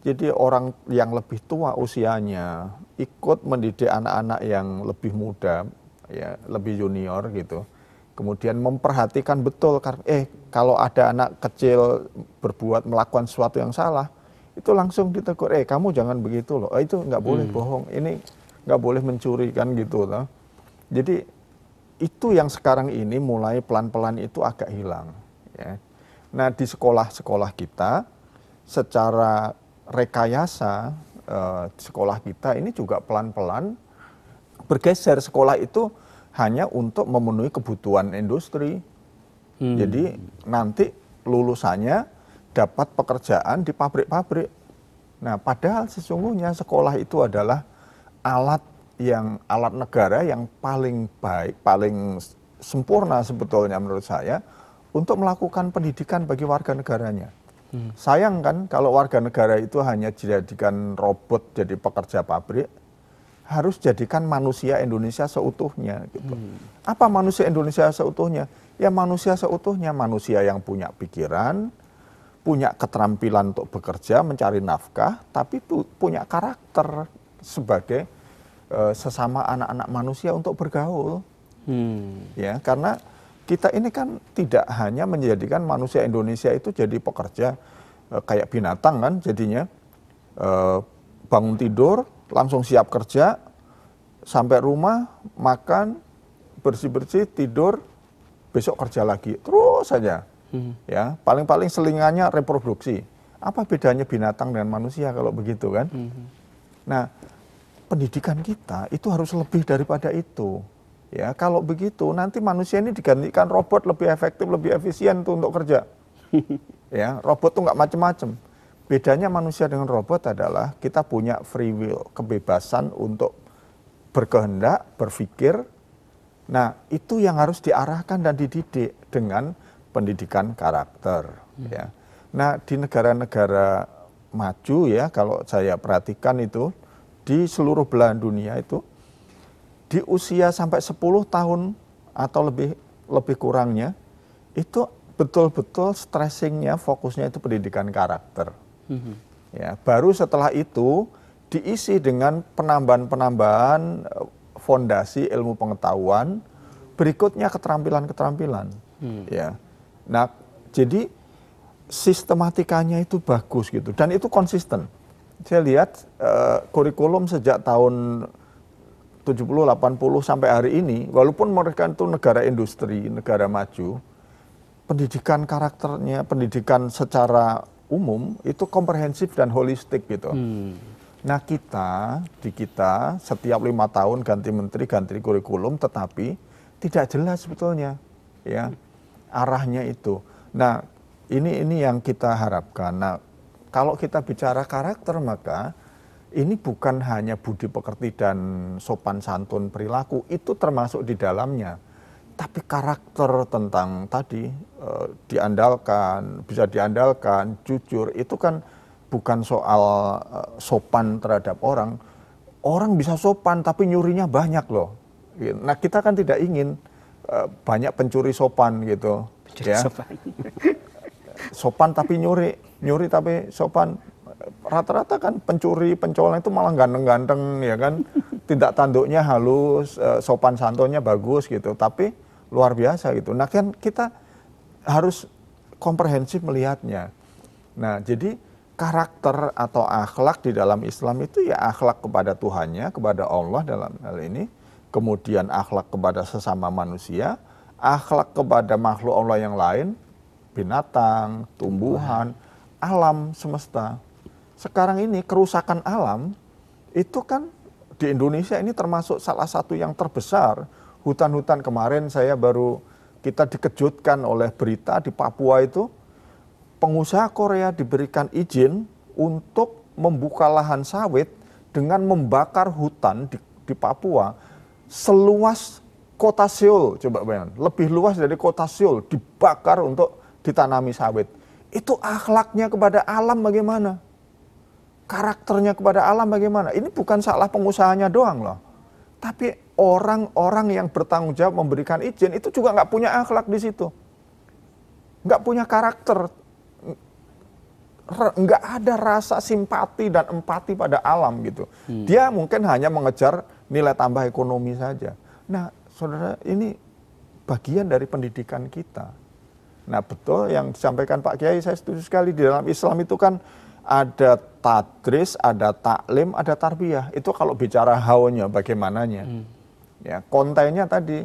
Jadi orang yang lebih tua usianya ikut mendidik anak-anak yang lebih muda, ya lebih junior gitu. Kemudian memperhatikan betul, kalau ada anak kecil melakukan sesuatu yang salah, itu langsung ditegur, kamu jangan begitu loh, itu nggak boleh bohong, ini nggak boleh mencuri kan gitu loh. Jadi itu yang sekarang ini mulai pelan-pelan itu agak hilang. Ya. Nah di sekolah-sekolah kita secara rekayasa sekolah kita ini juga pelan-pelan bergeser, sekolah itu hanya untuk memenuhi kebutuhan industri. Jadi nanti lulusannya dapat pekerjaan di pabrik-pabrik. Nah padahal sesungguhnya sekolah itu adalah alat negara yang paling baik, paling sempurna sebetulnya menurut saya untuk melakukan pendidikan bagi warga negaranya. Sayang kan kalau warga negara itu hanya dijadikan robot jadi pekerja pabrik, harus jadikan manusia Indonesia seutuhnya gitu. Apa manusia Indonesia seutuhnya? Ya manusia seutuhnya, manusia yang punya pikiran, punya keterampilan untuk bekerja, mencari nafkah, tapi punya karakter sebagai sesama anak-anak manusia untuk bergaul. Ya, karena kita ini kan tidak hanya menjadikan manusia Indonesia itu jadi pekerja kayak binatang kan jadinya, bangun tidur langsung siap kerja, sampai rumah makan, bersih-bersih, tidur, besok kerja lagi, terus saja. Ya, paling-paling selingannya reproduksi. Apa bedanya binatang dengan manusia kalau begitu kan? Nah, pendidikan kita itu harus lebih daripada itu. Ya, kalau begitu nanti manusia ini digantikan robot lebih efektif, lebih efisien tuh untuk kerja. Ya, robot tuh nggak macem-macem. Bedanya manusia dengan robot adalah kita punya free will, kebebasan untuk berkehendak, berpikir. Nah, itu yang harus diarahkan dan dididik dengan pendidikan karakter. Ya. Nah, di negara-negara maju ya, kalau saya perhatikan itu di seluruh belahan dunia itu, di usia sampai 10 tahun atau lebih kurangnya, itu betul-betul stressingnya, fokusnya itu pendidikan karakter. Ya, baru setelah itu diisi dengan penambahan-penambahan fondasi ilmu pengetahuan, berikutnya keterampilan-keterampilan. Ya. Nah, jadi sistematikanya itu bagus gitu, dan itu konsisten. Saya lihat kurikulum sejak tahun 70, 80 sampai hari ini, walaupun mereka itu negara industri, negara maju, pendidikan karakternya, pendidikan secara umum itu komprehensif dan holistik gitu. Nah di kita setiap 5 tahun ganti menteri, ganti kurikulum, tetapi tidak jelas sebetulnya ya arahnya itu. Nah ini yang kita harapkan. Nah kalau kita bicara karakter, maka ini bukan hanya budi pekerti dan sopan santun perilaku, itu termasuk di dalamnya. Tapi karakter tentang tadi bisa diandalkan, jujur, itu kan bukan soal sopan terhadap orang. Orang bisa sopan tapi nyurinya banyak loh. Nah kita kan tidak ingin banyak pencuri sopan gitu. Pencuri sopan. Sopan tapi nyuri tapi sopan. rata-rata kan pencuri, pencoleng itu malah ganteng-ganteng ya kan, tindak tanduknya halus, sopan santunnya bagus gitu, tapi luar biasa gitu. Nah kan kita harus komprehensif melihatnya. Nah jadi karakter atau akhlak di dalam Islam itu ya akhlak kepada Tuhannya, kepada Allah dalam hal ini, kemudian akhlak kepada sesama manusia, akhlak kepada makhluk Allah yang lain, binatang, tumbuhan, alam semesta. Sekarang ini kerusakan alam itu kan di Indonesia ini termasuk salah satu yang terbesar. Hutan-hutan kemarin kita dikejutkan oleh berita di Papua itu, pengusaha Korea diberikan izin untuk membuka lahan sawit dengan membakar hutan di Papua seluas kota Seoul, coba bayangkan, lebih luas dari kota Seoul dibakar untuk ditanami sawit. Itu akhlaknya kepada alam bagaimana? Karakternya kepada alam bagaimana? Ini bukan salah pengusahanya doang loh. Tapi orang-orang yang bertanggung jawab memberikan izin itu juga nggak punya akhlak di situ. Nggak punya karakter. Nggak ada rasa simpati dan empati pada alam gitu. Dia mungkin hanya mengejar nilai tambah ekonomi saja. Nah, saudara, ini bagian dari pendidikan kita. Nah, betul yang disampaikan Pak Kiai, saya setuju sekali. Di dalam Islam itu kan ada tadris, ada taklim, ada tarbiyah. Itu kalau bicara haunya, bagaimananya. Ya, kontennya tadi,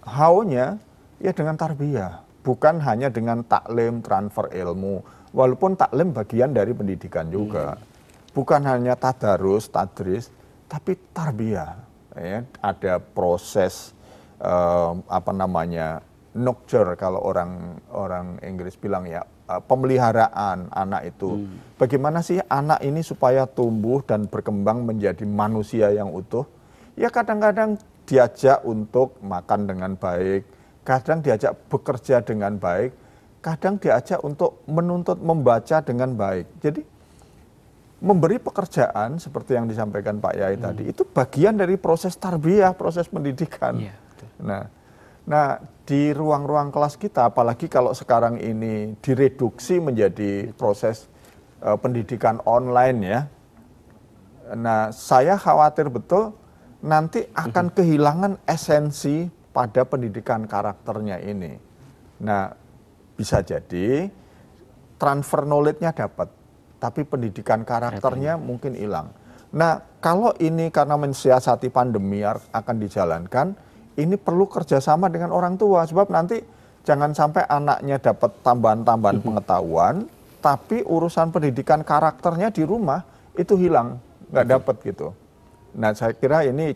haunya ya dengan tarbiyah. Bukan hanya dengan taklim, transfer ilmu. Walaupun taklim bagian dari pendidikan juga. Bukan hanya tadarus, tadris, tapi tarbiyah. Ya, ada proses, nurture kalau orang Inggris bilang ya, pemeliharaan anak itu. Bagaimana sih anak ini supaya tumbuh dan berkembang menjadi manusia yang utuh? Ya kadang-kadang diajak untuk makan dengan baik, kadang diajak bekerja dengan baik, kadang diajak untuk menuntut membaca dengan baik. Jadi memberi pekerjaan seperti yang disampaikan Pak Yai tadi, itu bagian dari proses tarbiyah, proses pendidikan. Iya, betul. Nah, di ruang-ruang kelas kita, apalagi kalau sekarang ini direduksi menjadi proses pendidikan online ya. Nah, saya khawatir betul nanti akan kehilangan esensi pada pendidikan karakternya ini. Nah, bisa jadi transfer knowledge-nya dapat, tapi pendidikan karakternya mungkin hilang. Nah, kalau ini karena mensiasati pandemi akan dijalankan, ini perlu kerjasama dengan orang tua, sebab nanti jangan sampai anaknya dapat tambahan-tambahan pengetahuan, tapi urusan pendidikan karakternya di rumah itu hilang, nggak dapat gitu. Nah, saya kira ini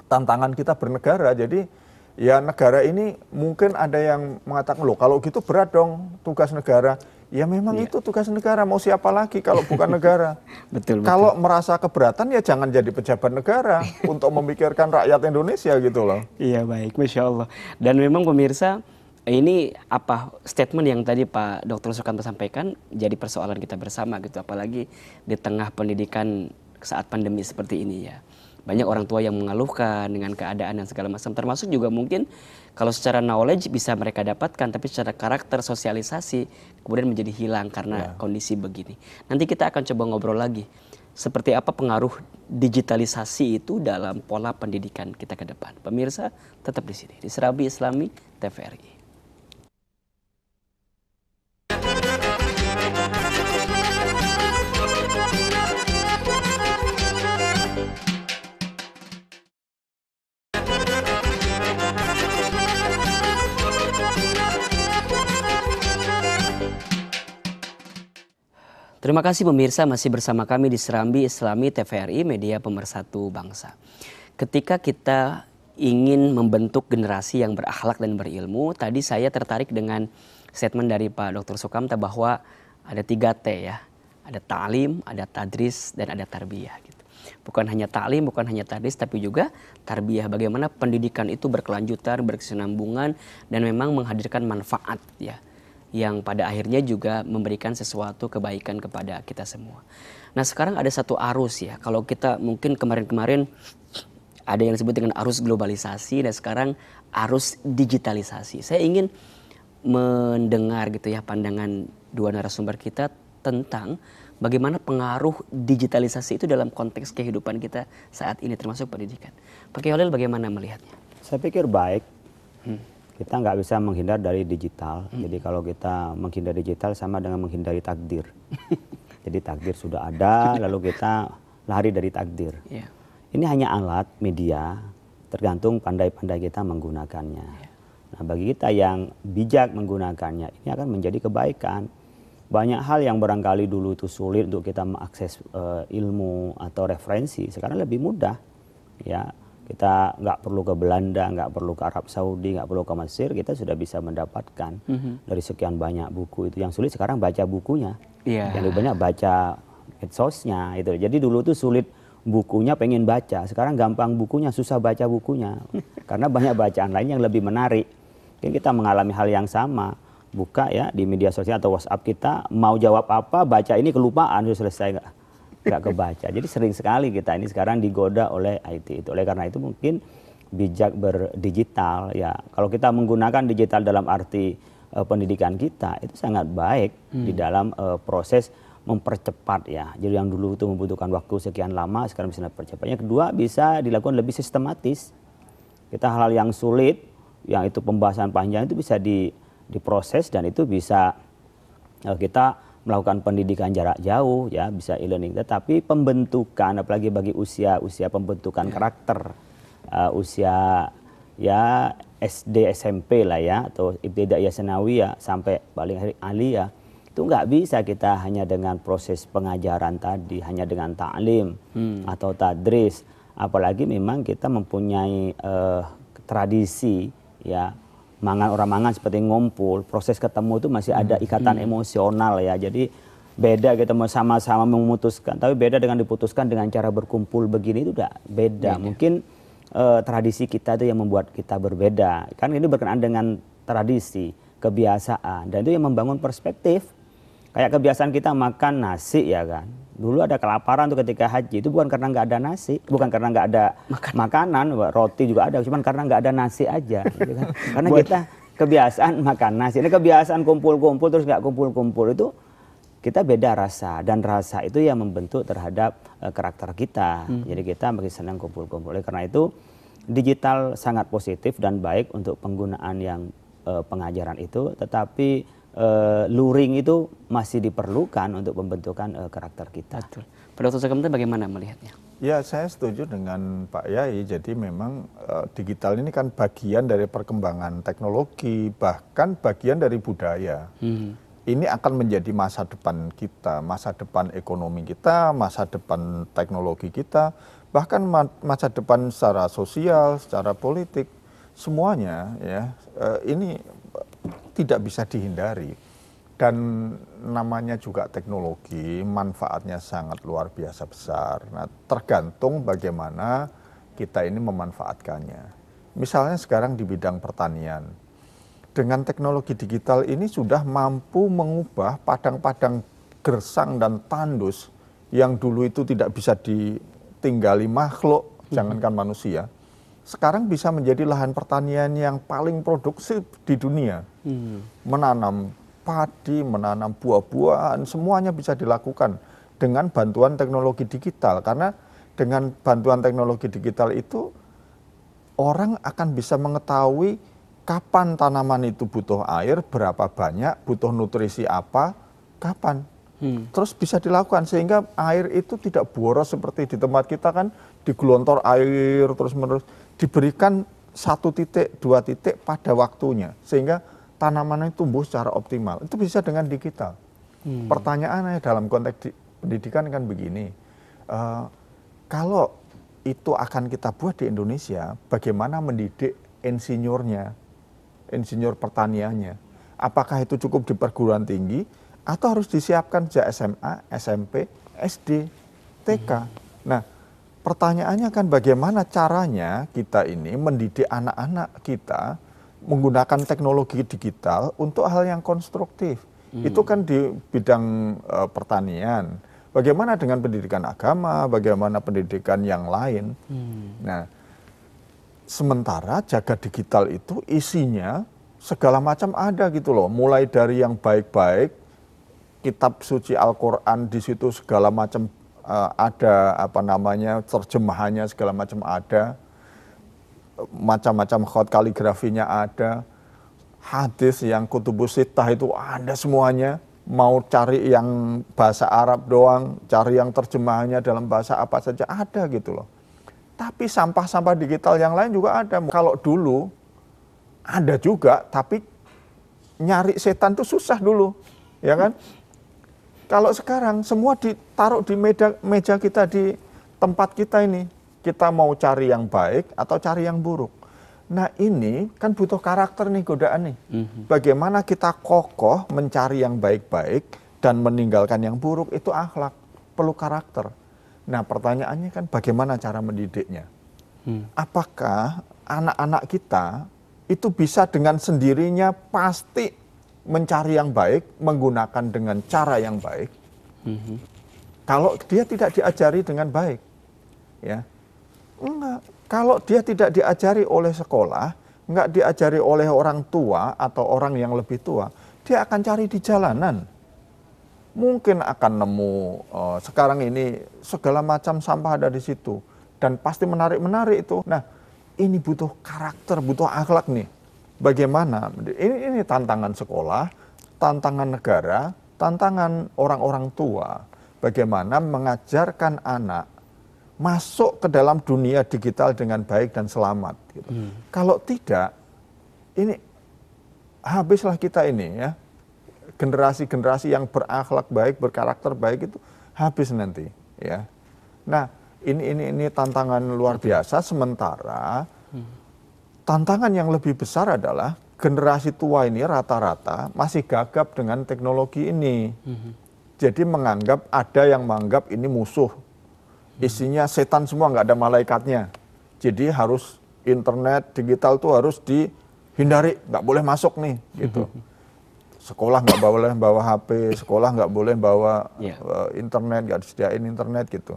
tantangan kita bernegara. Jadi ya negara ini mungkin ada yang mengatakan, loh kalau gitu berat dong tugas negara. Ya memang itu tugas negara, mau siapa lagi kalau bukan negara. Betul. Kalau merasa keberatan ya jangan jadi pejabat negara untuk memikirkan rakyat Indonesia gitu loh. Iya, baik, Masya Allah. Dan memang pemirsa, ini statement yang tadi Pak Dr. Sukanto sampaikan jadi persoalan kita bersama gitu, apalagi di tengah pendidikan saat pandemi seperti ini ya. Banyak orang tua yang mengeluhkan dengan keadaan dan segala macam, termasuk juga mungkin kalau secara knowledge bisa mereka dapatkan, tapi secara karakter, sosialisasi kemudian menjadi hilang karena kondisi begini. Nanti kita akan coba ngobrol lagi seperti apa pengaruh digitalisasi itu dalam pola pendidikan kita ke depan. Pemirsa, tetap di sini di Serambi Islami TVRI. Terima kasih pemirsa, masih bersama kami di Serambi Islami TVRI, media pemersatu bangsa. Ketika kita ingin membentuk generasi yang berakhlak dan berilmu, tadi saya tertarik dengan statement dari Pak Dr. Sukamta bahwa ada 3T ya. Ada ta'lim, ada tadris, dan ada tarbiyah. Gitu. Bukan hanya ta'lim, bukan hanya tadris, tapi juga tarbiyah. Bagaimana pendidikan itu berkelanjutan, berkesinambungan, dan memang menghadirkan manfaat ya, yang pada akhirnya juga memberikan sesuatu kebaikan kepada kita semua. Nah sekarang ada satu arus ya, kalau kita mungkin kemarin-kemarin ada yang disebut dengan arus globalisasi dan sekarang arus digitalisasi. Saya ingin mendengar gitu ya pandangan dua narasumber kita tentang bagaimana pengaruh digitalisasi itu dalam konteks kehidupan kita saat ini termasuk pendidikan. Pak Kiai Holil bagaimana melihatnya? Saya pikir baik. Kita nggak bisa menghindar dari digital. Jadi kalau kita menghindar digital sama dengan menghindari takdir. Jadi takdir sudah ada, lalu kita lari dari takdir. Yeah. Ini hanya alat media, tergantung pandai-pandai kita menggunakannya. Nah, bagi kita yang bijak menggunakannya, ini akan menjadi kebaikan. Banyak hal yang barangkali dulu itu sulit untuk kita mengakses ilmu atau referensi, sekarang lebih mudah. Ya, kita nggak perlu ke Belanda, nggak perlu ke Arab Saudi, nggak perlu ke Mesir, kita sudah bisa mendapatkan dari sekian banyak buku itu. Yang sulit sekarang baca bukunya, yang lebih banyak baca medsosnya itu. Jadi dulu tuh sulit bukunya, pengen baca, sekarang gampang bukunya, susah baca bukunya karena banyak bacaan lain yang lebih menarik. Mungkin kita mengalami hal yang sama, buka ya di media sosial atau WhatsApp kita, mau jawab apa, baca ini kelupaan, sudah selesai nggak kebaca. Jadi sering sekali kita ini sekarang digoda oleh IT itu. Oleh karena itu mungkin bijak berdigital ya. Kalau kita menggunakan digital dalam arti pendidikan kita itu sangat baik di dalam proses mempercepat ya. Jadi yang dulu itu membutuhkan waktu sekian lama, sekarang bisa dipercepatnya. Kedua, bisa dilakukan lebih sistematis. Kita hal-hal yang sulit, yang itu pembahasan panjang itu bisa diproses dan itu bisa kita melakukan pendidikan jarak jauh ya, bisa e-learning. Tetapi pembentukan, apalagi bagi usia pembentukan karakter, usia ya SD SMP lah ya, atau ibtidaiyah sanawiyah sampai paling aliyah, itu nggak bisa kita hanya dengan proses pengajaran tadi, hanya dengan ta'lim atau tadris. Apalagi memang kita mempunyai tradisi ya, orang mangan seperti ngumpul, proses ketemu itu masih ada ikatan emosional ya. Jadi beda kita mau sama-sama memutuskan, tapi beda dengan diputuskan dengan cara berkumpul begini, itu udah beda. Mungkin tradisi kita itu yang membuat kita berbeda. Kan ini berkenaan dengan tradisi, kebiasaan, dan itu yang membangun perspektif. Kayak kebiasaan kita makan nasi ya kan. Dulu ada kelaparan tuh ketika haji, itu bukan karena nggak ada nasi, bukan karena nggak ada makanan, roti juga ada, cuma karena nggak ada nasi aja. Gitu kan. Karena kita kebiasaan makan nasi, ini kebiasaan kumpul-kumpul terus nggak kumpul-kumpul, itu kita beda rasa, dan rasa itu yang membentuk terhadap karakter kita. Jadi kita makin senang kumpul-kumpul. Oleh karena itu digital sangat positif dan baik untuk penggunaan yang pengajaran itu, tetapi luring itu masih diperlukan untuk pembentukan karakter kita. Betul. Pak Dr. Sukamta bagaimana melihatnya? Ya, saya setuju dengan Pak Yai. Jadi memang digital ini kan bagian dari perkembangan teknologi, bahkan bagian dari budaya. Ini akan menjadi masa depan kita, masa depan ekonomi kita, masa depan teknologi kita, bahkan masa depan secara sosial, secara politik, semuanya ya. Ini tidak bisa dihindari, dan namanya juga teknologi, manfaatnya sangat luar biasa besar. Nah, tergantung bagaimana kita ini memanfaatkannya. Misalnya sekarang di bidang pertanian, dengan teknologi digital ini sudah mampu mengubah padang-padang gersang dan tandus yang dulu itu tidak bisa ditinggali makhluk, jangankan manusia. Sekarang bisa menjadi lahan pertanian yang paling produktif di dunia. Menanam padi, menanam buah-buahan, semuanya bisa dilakukan dengan bantuan teknologi digital. Karena dengan bantuan teknologi digital itu, orang akan bisa mengetahui kapan tanaman itu butuh air, berapa banyak, butuh nutrisi apa, kapan. Terus bisa dilakukan, sehingga air itu tidak boros seperti di tempat kita kan, digelontor air terus-menerus. Diberikan 1 titik, 2 titik pada waktunya, sehingga tanaman itu tumbuh secara optimal. Itu bisa dengan digital. Pertanyaannya dalam konteks pendidikan kan begini, kalau itu akan kita buat di Indonesia, bagaimana mendidik insinyurnya, insinyur pertaniannya? Apakah itu cukup di perguruan tinggi, atau harus disiapkan sejak SMA, SMP, SD, TK? Nah, pertanyaannya kan bagaimana caranya kita ini mendidik anak-anak kita menggunakan teknologi digital untuk hal yang konstruktif. Itu kan di bidang pertanian. Bagaimana dengan pendidikan agama, bagaimana pendidikan yang lain. Nah, sementara jagat digital itu isinya segala macam ada gitu loh. Mulai dari yang baik-baik, kitab suci Al-Quran di situ segala macam ada apa namanya terjemahannya segala macam ada, macam-macam khot kaligrafinya ada, hadis yang kutubus sittah itu ada semuanya. Mau cari yang bahasa Arab doang, cari yang terjemahannya dalam bahasa apa saja ada gitu loh. Tapi sampah-sampah digital yang lain juga ada. Kalau dulu ada juga, tapi nyari setan itu susah dulu, ya kan? Kalau sekarang semua ditaruh di meja kita, di tempat kita ini. Kita mau cari yang baik atau cari yang buruk. Nah ini kan butuh karakter nih, godaan nih. Bagaimana kita kokoh mencari yang baik-baik dan meninggalkan yang buruk, itu akhlak, perlu karakter. Nah pertanyaannya kan bagaimana cara mendidiknya? Apakah anak-anak kita itu bisa dengan sendirinya pasti mencari yang baik, menggunakan dengan cara yang baik? Kalau dia tidak diajari dengan baik, ya enggak. Kalau dia tidak diajari oleh sekolah, enggak diajari oleh orang tua atau orang yang lebih tua, dia akan cari di jalanan. Mungkin akan nemu sekarang ini segala macam sampah ada di situ dan pasti menarik itu. Nah, ini butuh karakter, butuh akhlak nih. Bagaimana? Ini tantangan sekolah, tantangan negara, tantangan orang-orang tua. Bagaimana mengajarkan anak masuk ke dalam dunia digital dengan baik dan selamat. Gitu. Kalau tidak, ini habislah kita ini ya. Generasi-generasi yang berakhlak baik, berkarakter baik itu habis nanti. Ya. Nah, ini tantangan luar biasa. Sementara tantangan yang lebih besar adalah generasi tua ini rata-rata masih gagap dengan teknologi ini. Jadi ada yang menganggap ini musuh. Isinya setan semua, nggak ada malaikatnya. Jadi harus internet digital tuh harus dihindari, nggak boleh masuk nih, gitu. Sekolah nggak boleh bawa HP, sekolah nggak boleh bawa internet, nggak disediain internet gitu.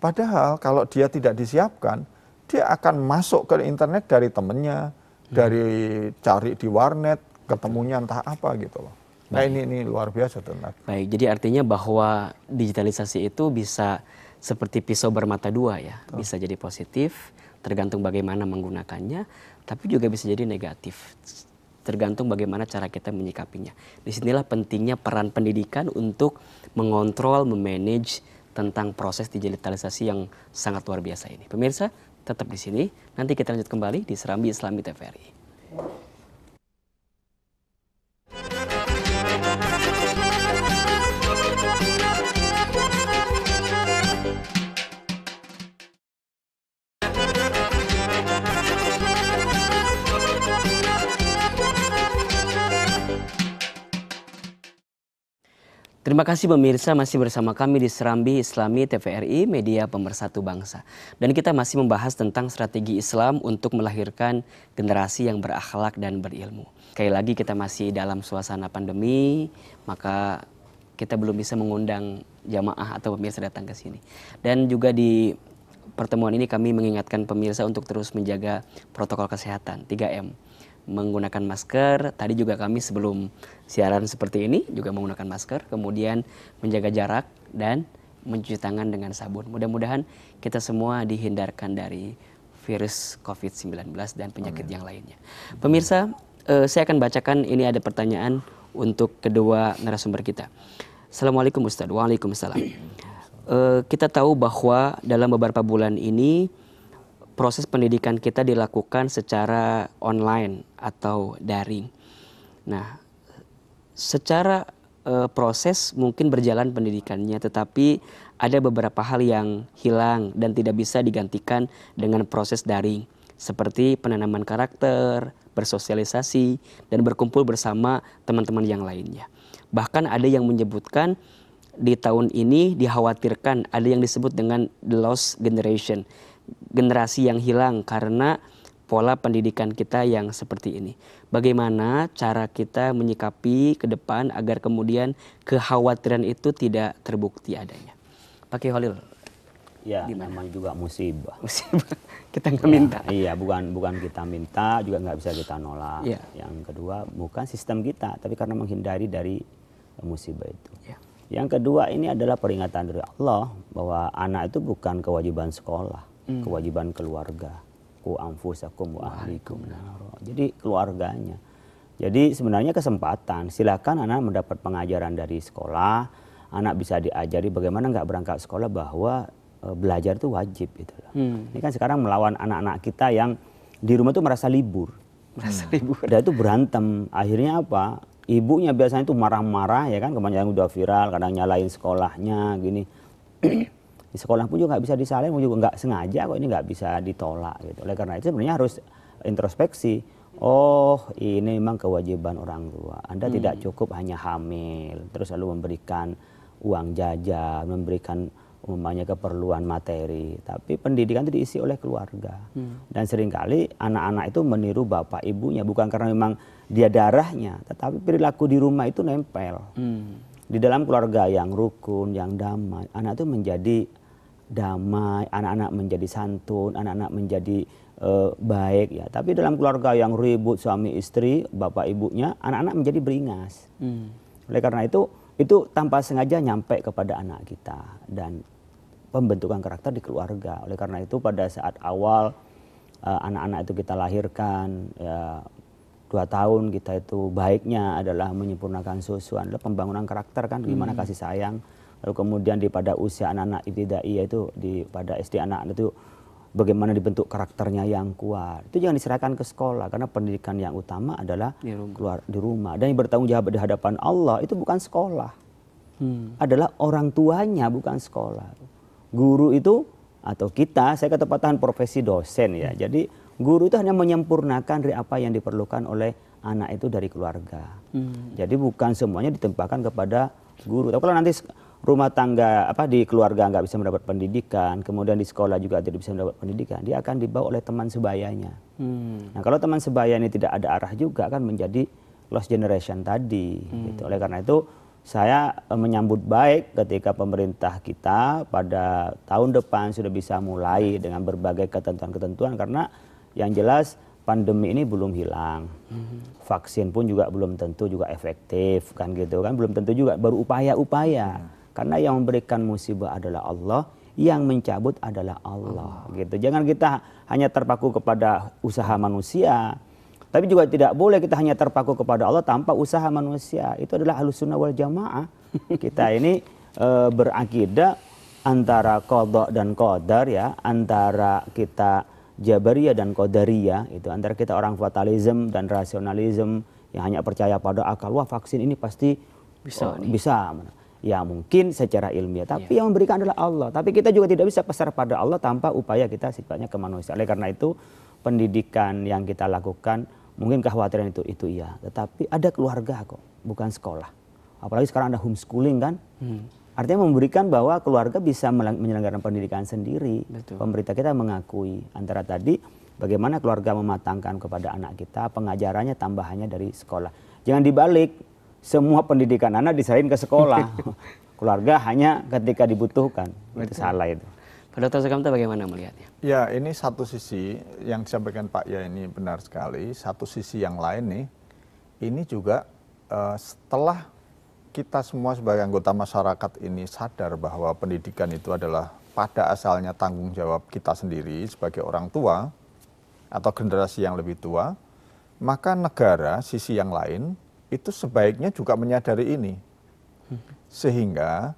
Padahal kalau dia tidak disiapkan, dia akan masuk ke internet dari temennya, dari cari di warnet, ketemunya entah apa gitu loh. Nah ini luar biasa tenang. Baik, jadi artinya bahwa digitalisasi itu bisa seperti pisau bermata dua ya, bisa jadi positif, tergantung bagaimana menggunakannya, tapi juga bisa jadi negatif, tergantung bagaimana cara kita menyikapinya. Disinilah pentingnya peran pendidikan untuk mengontrol, memanage tentang proses digitalisasi yang sangat luar biasa ini. Pemirsa, tetap di sini, nanti kita lanjut kembali di Serambi Islami TVRI. Terima kasih pemirsa, masih bersama kami di Serambi Islami TVRI, media pemersatu bangsa. Dan kita masih membahas tentang strategi Islam untuk melahirkan generasi yang berakhlak dan berilmu. Sekali lagi kita masih dalam suasana pandemi, maka kita belum bisa mengundang jamaah atau pemirsa datang ke sini. Dan juga di pertemuan ini kami mengingatkan pemirsa untuk terus menjaga protokol kesehatan 3M. Menggunakan masker, tadi juga kami sebelum siaran seperti ini juga menggunakan masker, kemudian menjaga jarak dan mencuci tangan dengan sabun. Mudah-mudahan kita semua dihindarkan dari virus COVID-19 dan penyakit yang lainnya. Pemirsa, saya akan bacakan, ini ada pertanyaan untuk kedua narasumber kita. Assalamualaikum Ustaz. Waalaikumsalam. Kita tahu bahwa dalam beberapa bulan ini proses pendidikan kita dilakukan secara online atau daring. Nah, secara proses mungkin berjalan pendidikannya, tetapi ada beberapa hal yang hilang dan tidak bisa digantikan dengan proses daring, seperti penanaman karakter, bersosialisasi, dan berkumpul bersama teman-teman yang lainnya. Bahkan ada yang menyebutkan di tahun ini dikhawatirkan ada yang disebut dengan the lost generation, generasi yang hilang karena pola pendidikan kita yang seperti ini. Bagaimana cara kita menyikapi ke depan agar kemudian kekhawatiran itu tidak terbukti adanya? Pak Kiai Khalil. Ya, memang juga musibah. Musibah. Kita nggak minta. Iya, bukan kita minta, juga nggak bisa kita nolak. Ya. Yang kedua, bukan sistem kita, tapi karena menghindari dari musibah itu. Ya. Yang kedua ini adalah peringatan dari Allah bahwa anak itu bukan kewajiban sekolah, kewajiban keluarga. Ku anfusakum wa ahlikum naro. Jadi keluarganya. Jadi sebenarnya kesempatan, silakan anak mendapat pengajaran dari sekolah, anak bisa diajari bagaimana nggak berangkat sekolah bahwa belajar itu wajib gitu loh. Ini kan sekarang melawan anak-anak kita yang di rumah tuh merasa libur. Merasa libur. Dia itu berantem. Akhirnya apa? Ibunya biasanya itu marah-marah ya kan, kebanyakan udah viral, kadang nyalain sekolahnya gini. Di sekolah pun juga nggak bisa disalahin, juga nggak sengaja kok, ini nggak bisa ditolak gitu. Oleh karena itu sebenarnya harus introspeksi. Oh, ini memang kewajiban orang tua. Anda tidak cukup hanya hamil, terus lalu memberikan uang jajan, memberikan umpamanya keperluan materi, tapi pendidikan itu diisi oleh keluarga. Dan seringkali anak-anak itu meniru bapak ibunya, bukan karena memang dia darahnya, tetapi perilaku di rumah itu nempel. Di dalam keluarga yang rukun, yang damai, anak itu menjadi damai, anak-anak menjadi santun, anak-anak menjadi baik ya. Tapi dalam keluarga yang ribut suami istri, bapak ibunya, anak-anak menjadi beringas. Oleh karena itu tanpa sengaja nyampe kepada anak kita dan pembentukan karakter di keluarga. Oleh karena itu pada saat awal anak-anak itu kita lahirkan ya 2 tahun kita itu baiknya adalah menyempurnakan susuan, adalah pembangunan karakter kan, gimana kasih sayang. Lalu kemudian pada usia anak-anak ibtidaiyah itu pada SD anak-anak itu bagaimana dibentuk karakternya yang kuat. Itu jangan diserahkan ke sekolah karena pendidikan yang utama adalah keluar di rumah. Dan yang bertanggung jawab di hadapan Allah itu bukan sekolah. Adalah orang tuanya, bukan sekolah. Guru itu atau kita, saya ketepatan profesi dosen ya. Jadi guru itu hanya menyempurnakan dari apa yang diperlukan oleh anak itu dari keluarga. Jadi bukan semuanya ditempatkan kepada guru. Tapi kalau nanti rumah tangga di keluarga nggak bisa mendapat pendidikan, kemudian di sekolah juga tidak bisa mendapat pendidikan, dia akan dibawa oleh teman sebayanya. Nah kalau teman sebaya ini tidak ada arah juga akan menjadi lost generation tadi. Gitu. Oleh karena itu saya menyambut baik ketika pemerintah kita pada tahun depan sudah bisa mulai dengan berbagai ketentuan-ketentuan, karena yang jelas pandemi ini belum hilang. Vaksin pun juga belum tentu juga efektif kan gitu kan, belum tentu juga, baru upaya-upaya. Karena yang memberikan musibah adalah Allah, yang mencabut adalah Allah gitu. Jangan kita hanya terpaku kepada usaha manusia, tapi juga tidak boleh kita hanya terpaku kepada Allah tanpa usaha manusia. Itu adalah Ahlussunnah wal Jamaah. Kita ini berakidah antara qadha dan qadar ya, antara kita Jabariyah dan Qadariyah, itu antara kita orang fatalism dan rasionalism yang hanya percaya pada akal. Wah, vaksin ini pasti bisa. Ya mungkin secara ilmiah, tapi yang memberikan adalah Allah. Tapi kita juga tidak bisa pasrah pada Allah tanpa upaya kita sifatnya kemanusiaan. Oleh karena itu pendidikan yang kita lakukan, mungkin kekhawatiran itu iya, tetapi ada keluarga kok, bukan sekolah. Apalagi sekarang ada homeschooling kan. Artinya memberikan bahwa keluarga bisa menyelenggarakan pendidikan sendiri. Betul. Pemerintah kita mengakui antara tadi bagaimana keluarga mematangkan kepada anak kita, pengajarannya tambahannya dari sekolah. Jangan dibalik, semua pendidikan anak diserahin ke sekolah. Keluarga hanya ketika dibutuhkan. Betul. Itu salah itu. Pak Dr. Sukamta bagaimana melihatnya? Ya, ini satu sisi yang disampaikan Pak Ya ini benar sekali. Satu sisi yang lain nih, ini juga setelah kita semua sebagai anggota masyarakat ini sadar bahwa pendidikan itu adalah pada asalnya tanggung jawab kita sendiri sebagai orang tua atau generasi yang lebih tua, maka negara sisi yang lain itu sebaiknya juga menyadari ini. Sehingga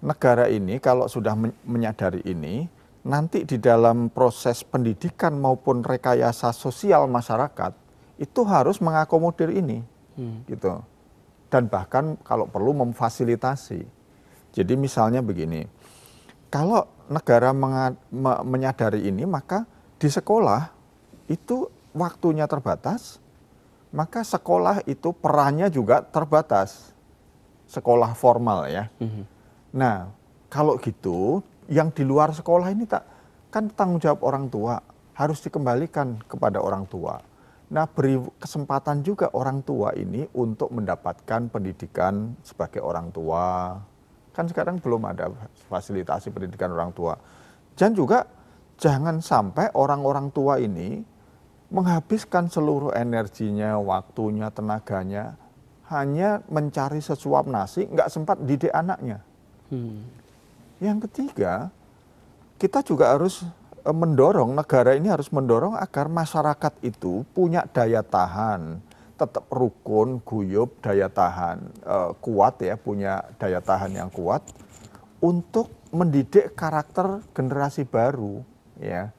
negara ini kalau sudah menyadari ini, nanti di dalam proses pendidikan maupun rekayasa sosial masyarakat itu harus mengakomodir ini. Gitu. Dan bahkan kalau perlu memfasilitasi. Jadi misalnya begini, kalau negara menyadari ini, maka di sekolah itu waktunya terbatas, maka sekolah itu perannya juga terbatas. Sekolah formal ya. Nah, kalau gitu, yang di luar sekolah ini kan tanggung jawab orang tua, harus dikembalikan kepada orang tua. Nah, beri kesempatan juga orang tua ini untuk mendapatkan pendidikan sebagai orang tua. Kan sekarang belum ada fasilitasi pendidikan orang tua. Dan juga jangan sampai orang-orang tua ini menghabiskan seluruh energinya, waktunya, tenaganya hanya mencari sesuap nasi, nggak sempat didik anaknya. Yang ketiga, kita juga harus mendorong, negara ini harus mendorong agar masyarakat itu punya daya tahan, tetap rukun, guyup, daya tahan kuat ya, punya daya tahan yang kuat untuk mendidik karakter generasi baru ya.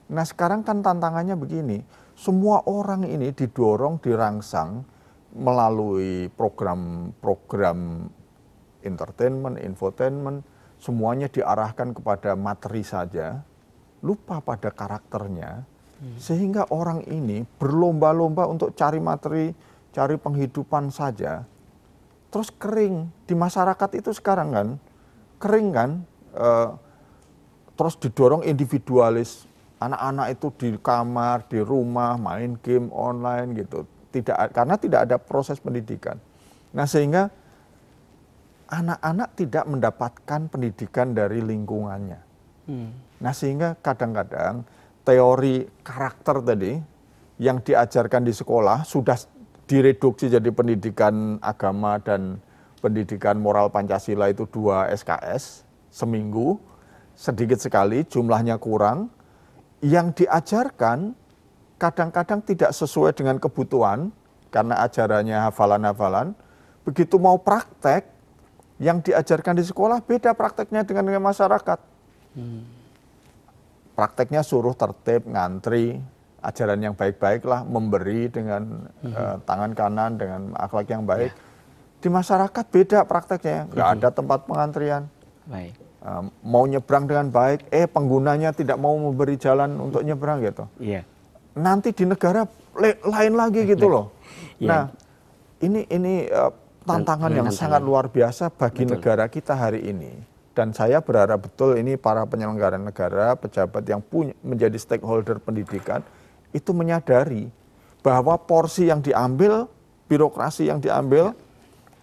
Nah sekarang kan tantangannya begini, semua orang ini didorong, dirangsang melalui program-program entertainment, infotainment, semuanya diarahkan kepada materi saja, lupa pada karakternya, sehingga orang ini berlomba-lomba untuk cari materi, cari penghidupan saja, terus kering. Di masyarakat itu sekarang kan, kering kan, terus didorong individualis, anak-anak itu di kamar, di rumah, main game online gitu, karena tidak ada proses pendidikan. Nah sehingga anak-anak tidak mendapatkan pendidikan dari lingkungannya. Nah sehingga kadang-kadang teori karakter tadi yang diajarkan di sekolah sudah direduksi jadi pendidikan agama dan pendidikan moral Pancasila itu 2 SKS seminggu, sedikit sekali, jumlahnya kurang. Yang diajarkan kadang-kadang tidak sesuai dengan kebutuhan karena ajarannya hafalan-hafalan. Begitu mau praktek, yang diajarkan di sekolah beda prakteknya dengan masyarakat. Prakteknya suruh tertib, ngantri, ajaran yang baik-baik lah, memberi dengan tangan kanan, dengan akhlak yang baik. Di masyarakat beda prakteknya, nggak ada tempat pengantrian. Baik. Mau nyebrang dengan baik, penggunanya tidak mau memberi jalan untuk nyebrang gitu. Iya. Nanti di negara lain lagi gitu loh. Nah, ini tantangan yang sangat luar biasa bagi negara kita hari ini. Dan saya berharap betul ini para penyelenggara negara, pejabat yang menjadi stakeholder pendidikan, itu menyadari bahwa porsi yang diambil, birokrasi yang diambil,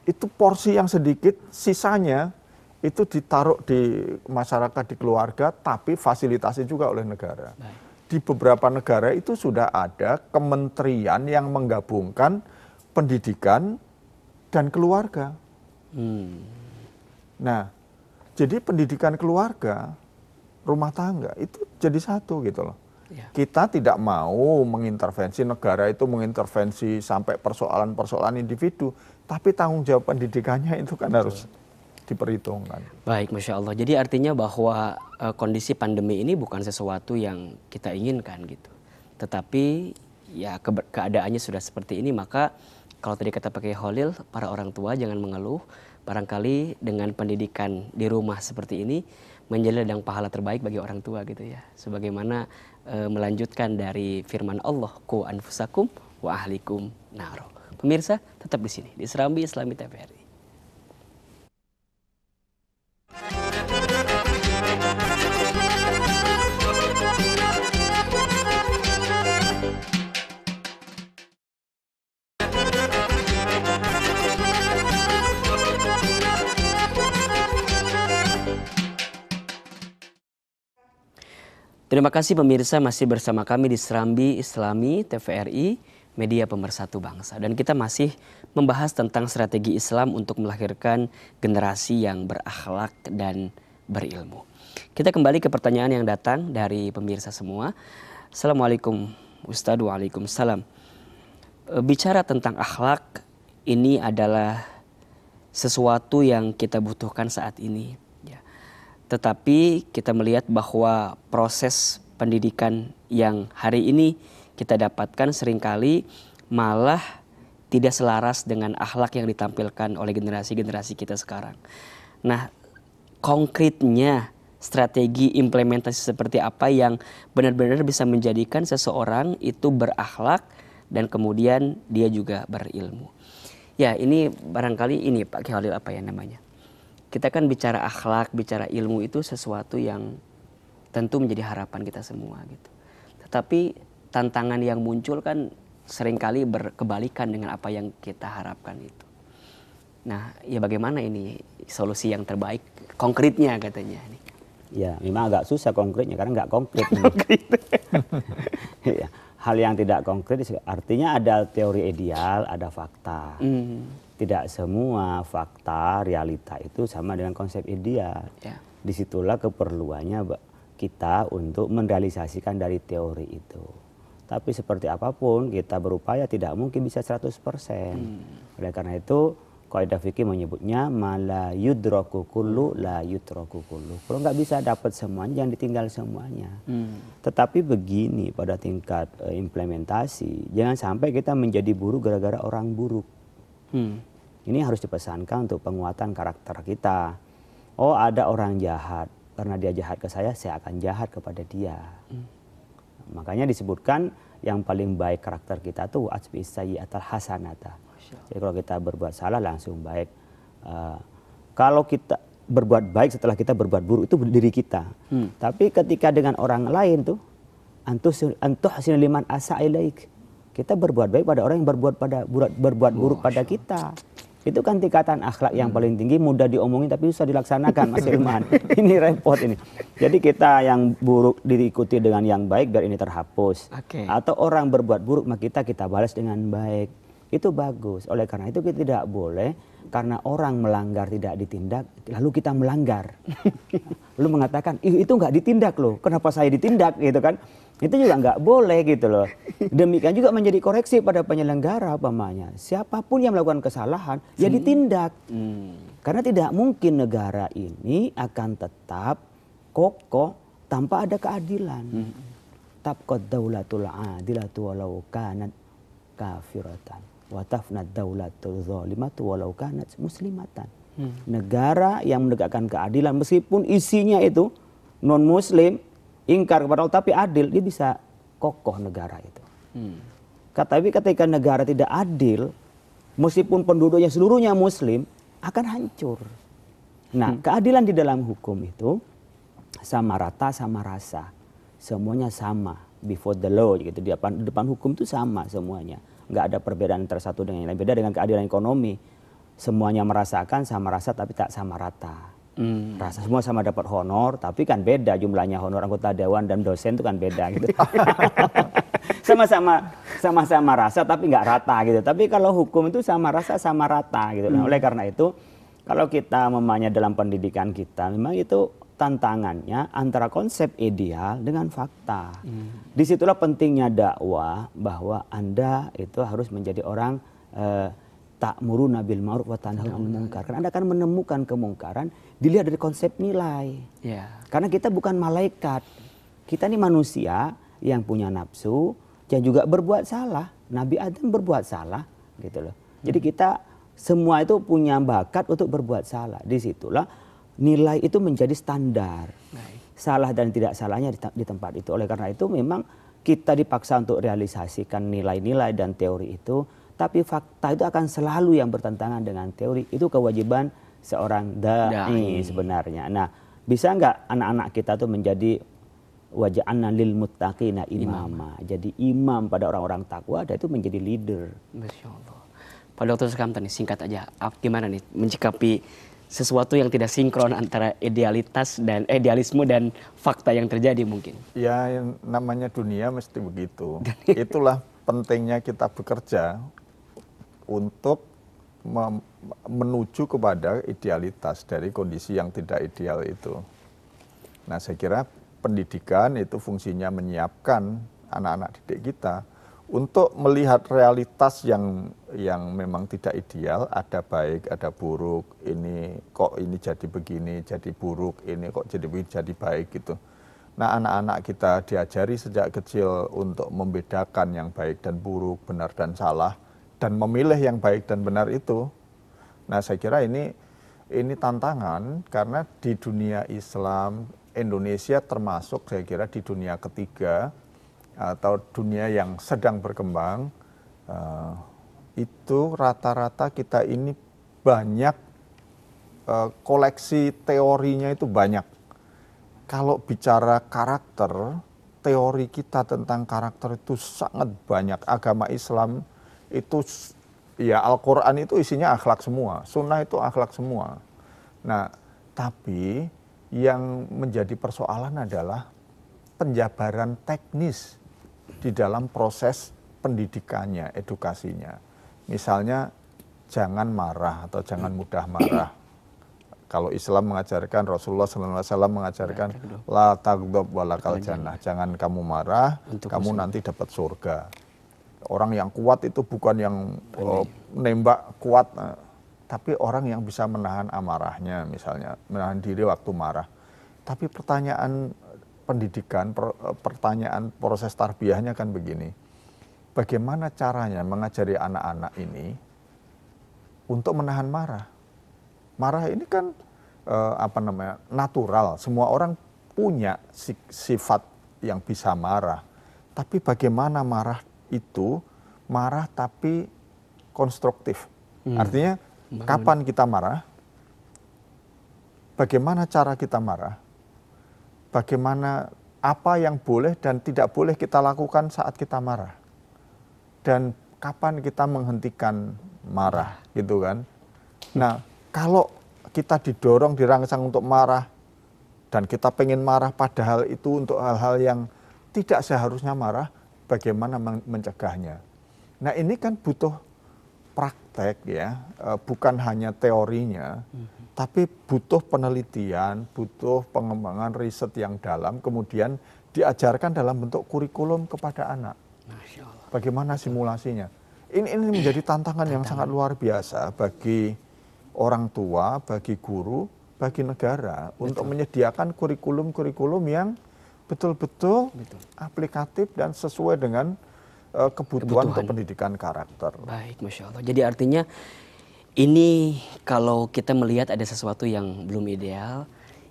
itu porsi yang sedikit, sisanya itu ditaruh di masyarakat, di keluarga, tapi fasilitasi juga oleh negara. Di beberapa negara itu sudah ada kementerian yang menggabungkan pendidikan dan keluarga. Nah, jadi pendidikan keluarga, rumah tangga itu jadi satu gitu loh. Kita tidak mau mengintervensi, negara itu mengintervensi sampai persoalan-persoalan individu, tapi tanggung jawab pendidikannya itu kan harus diperhitungkan. Baik, Masya Allah. Jadi artinya bahwa kondisi pandemi ini bukan sesuatu yang kita inginkan gitu. Tetapi ya keadaannya sudah seperti ini, maka kalau tadi kata pakai Khalil, para orang tua jangan mengeluh. Barangkali dengan pendidikan di rumah seperti ini menjadi ladang pahala terbaik bagi orang tua gitu ya. Sebagaimana melanjutkan dari firman Allah, qu anfusakum wa ahlikum naro. Pemirsa, tetap di sini di Serambi Islami TVRI. Terima kasih pemirsa masih bersama kami di Serambi Islami TVRI, media pemersatu bangsa. Dan kita masih membahas tentang strategi Islam untuk melahirkan generasi yang berakhlak dan berilmu. Kita kembali ke pertanyaan yang datang dari pemirsa semua. Assalamualaikum Ustadz, waalaikumsalam. Bicara tentang akhlak, ini adalah sesuatu yang kita butuhkan saat ini. Tetapi kita melihat bahwa proses pendidikan yang hari ini kita dapatkan seringkali malah tidak selaras dengan akhlak yang ditampilkan oleh generasi-generasi kita sekarang. Nah, konkretnya strategi implementasi seperti apa yang benar-benar bisa menjadikan seseorang itu berakhlak dan kemudian dia juga berilmu. Ya, ini barangkali ini Pak Khalil apa ya namanya? Kita kan bicara akhlak, bicara ilmu itu sesuatu yang tentu menjadi harapan kita semua gitu. Tetapi tantangan yang muncul kan seringkali berkebalikan dengan apa yang kita harapkan itu. Nah, ya bagaimana ini solusi yang terbaik konkretnya katanya ini? Ya, memang agak susah konkretnya karena nggak konkret. Hal yang tidak konkret artinya ada teori ideal, ada fakta. Tidak semua fakta, realita itu sama dengan konsep ideal. Ya. Disitulah keperluannya kita untuk merealisasikan dari teori itu. Tapi seperti apapun kita berupaya tidak mungkin bisa 100%. Oleh karena itu kaidah fikih menyebutnya mala yudraku kullu la yutraku kullu. Kalau nggak bisa dapat semuanya jangan ditinggal semuanya. Tetapi begini pada tingkat implementasi, jangan sampai kita menjadi buruk gara-gara orang buruk. Ini harus dipesankan untuk penguatan karakter kita. Oh, ada orang jahat, karena dia jahat ke saya akan jahat kepada dia. Makanya disebutkan yang paling baik karakter kita tuh asbi sayyi'atal hasanata. Jadi kalau kita berbuat salah langsung baik. Kalau kita berbuat baik setelah kita berbuat buruk itu diri kita. Tapi ketika dengan orang lain tuh antuh hasin liman asa ilaik. Kita berbuat baik pada orang yang berbuat buruk pada kita. Itu kan tingkatan akhlak yang paling tinggi, mudah diomongin tapi susah dilaksanakan, Mas Ilman. Ini repot ini. Jadi kita yang buruk diikuti dengan yang baik biar ini terhapus. Atau orang berbuat buruk maka kita balas dengan baik. Itu bagus. Oleh karena itu kita tidak boleh karena orang melanggar tidak ditindak, lalu kita melanggar. Lalu mengatakan, itu nggak ditindak loh, kenapa saya ditindak gitu kan. Itu juga nggak boleh gitu loh. Demikian juga menjadi koreksi pada penyelenggara umpamanya. Siapapun yang melakukan kesalahan, ya ditindak. Karena tidak mungkin negara ini akan tetap kokoh tanpa ada keadilan. Tabqad daulatul adilatu walau kanat kafiratan. Watafnad daulatul zalimatu walau kanat muslimatan. Negara yang menegakkan keadilan meskipun isinya itu non-muslim, ingkar kepada Allah tapi adil, dia bisa kokoh negara itu. Tapi ketika negara tidak adil, meskipun penduduknya seluruhnya muslim, akan hancur. Nah, keadilan di dalam hukum itu sama rata, sama rasa. Semuanya sama, before the law gitu. Di depan hukum itu sama semuanya. Nggak ada perbedaan antara satu dengan yang lain. Beda dengan keadilan ekonomi. Semuanya merasakan sama rasa tapi tak sama rata. Rasa semua sama dapat honor, tapi kan beda jumlahnya honor anggota dewan dan dosen itu kan beda gitu. Sama-sama rasa tapi nggak rata gitu. Tapi kalau hukum itu sama rasa sama rata gitu. Nah, oleh karena itu kalau kita memangnya dalam pendidikan kita memang itu tantangannya antara konsep ideal dengan fakta. Disitulah pentingnya dakwah bahwa Anda itu harus menjadi orang ta'muruna bil ma'ruf wa tanhauna 'anil munkar. Karena Anda akan menemukan kemungkaran dilihat dari konsep nilai. Karena kita bukan malaikat. Kita ini manusia yang punya nafsu dan juga berbuat salah. Nabi Adam berbuat salah gitu loh. Jadi kita semua itu punya bakat untuk berbuat salah. Disitulah nilai itu menjadi standar. Salah dan tidak salahnya di tempat itu. Oleh karena itu memang kita dipaksa untuk realisasikan nilai-nilai dan teori itu. Tapi fakta itu akan selalu yang bertentangan dengan teori. Itu kewajiban seorang da'i sebenarnya. Nah, bisa nggak anak-anak kita tuh menjadi waja'anna lil muttaqina imama. Jadi imam pada orang-orang takwa dan itu menjadi leader. Masya Allah. Pak Dr. Sukamta nih singkat aja. Gimana nih mencikapi sesuatu yang tidak sinkron antara idealisme dan fakta yang terjadi mungkin? Ya, yang namanya dunia mesti begitu. Itulah pentingnya kita bekerja untuk menuju kepada idealitas dari kondisi yang tidak ideal itu. Nah, saya kira pendidikan itu fungsinya menyiapkan anak-anak didik kita untuk melihat realitas yang memang tidak ideal, ada baik, ada buruk, ini kok ini jadi begini, jadi buruk, ini kok jadi begini, jadi baik gitu. Nah, anak-anak kita diajari sejak kecil untuk membedakan yang baik dan buruk, benar dan salah, dan memilih yang baik dan benar itu. Nah, saya kira ini tantangan karena di dunia Islam, Indonesia termasuk saya kira di dunia ketiga, atau dunia yang sedang berkembang, itu rata-rata kita ini banyak koleksi teorinya itu banyak. Kalau bicara karakter, teori kita tentang karakter itu sangat banyak. Agama Islam itu, ya Al-Quran itu isinya akhlak semua, sunnah itu akhlak semua. Nah, tapi yang menjadi persoalan adalah penjabaran teknis di dalam proses pendidikannya, edukasinya. Misalnya jangan marah atau jangan mudah marah. Kalau Islam mengajarkan, Rasulullah SAW mengajarkan, la taghdab walakal jannah, jangan kamu marah, kamu nanti dapat surga. Orang yang kuat itu bukan yang nembak kuat, tapi orang yang bisa menahan amarahnya, misalnya menahan diri waktu marah. Tapi pertanyaan pendidikan, pertanyaan proses tarbiyahnya kan begini, bagaimana caranya mengajari anak-anak ini untuk menahan marah? Marah ini kan natural, semua orang punya sifat yang bisa marah. Tapi bagaimana marah itu marah tapi konstruktif? Artinya kapan kita marah? Bagaimana cara kita marah? Bagaimana apa yang boleh dan tidak boleh kita lakukan saat kita marah? Dan kapan kita menghentikan marah, gitu kan? Nah, kalau kita didorong, dirangsang untuk marah, dan kita pengen marah padahal itu untuk hal-hal yang tidak seharusnya marah, bagaimana mencegahnya? Nah, ini kan butuh praktek ya, bukan hanya teorinya, tapi butuh penelitian, butuh pengembangan riset yang dalam, kemudian diajarkan dalam bentuk kurikulum kepada anak. Bagaimana simulasinya? Ini menjadi tantangan yang sangat luar biasa bagi orang tua, bagi guru, bagi negara untuk menyediakan kurikulum-kurikulum yang betul-betul aplikatif dan sesuai dengan kebutuhan untuk pendidikan karakter. Baik, Masya Allah. Jadi artinya ini kalau kita melihat ada sesuatu yang belum ideal,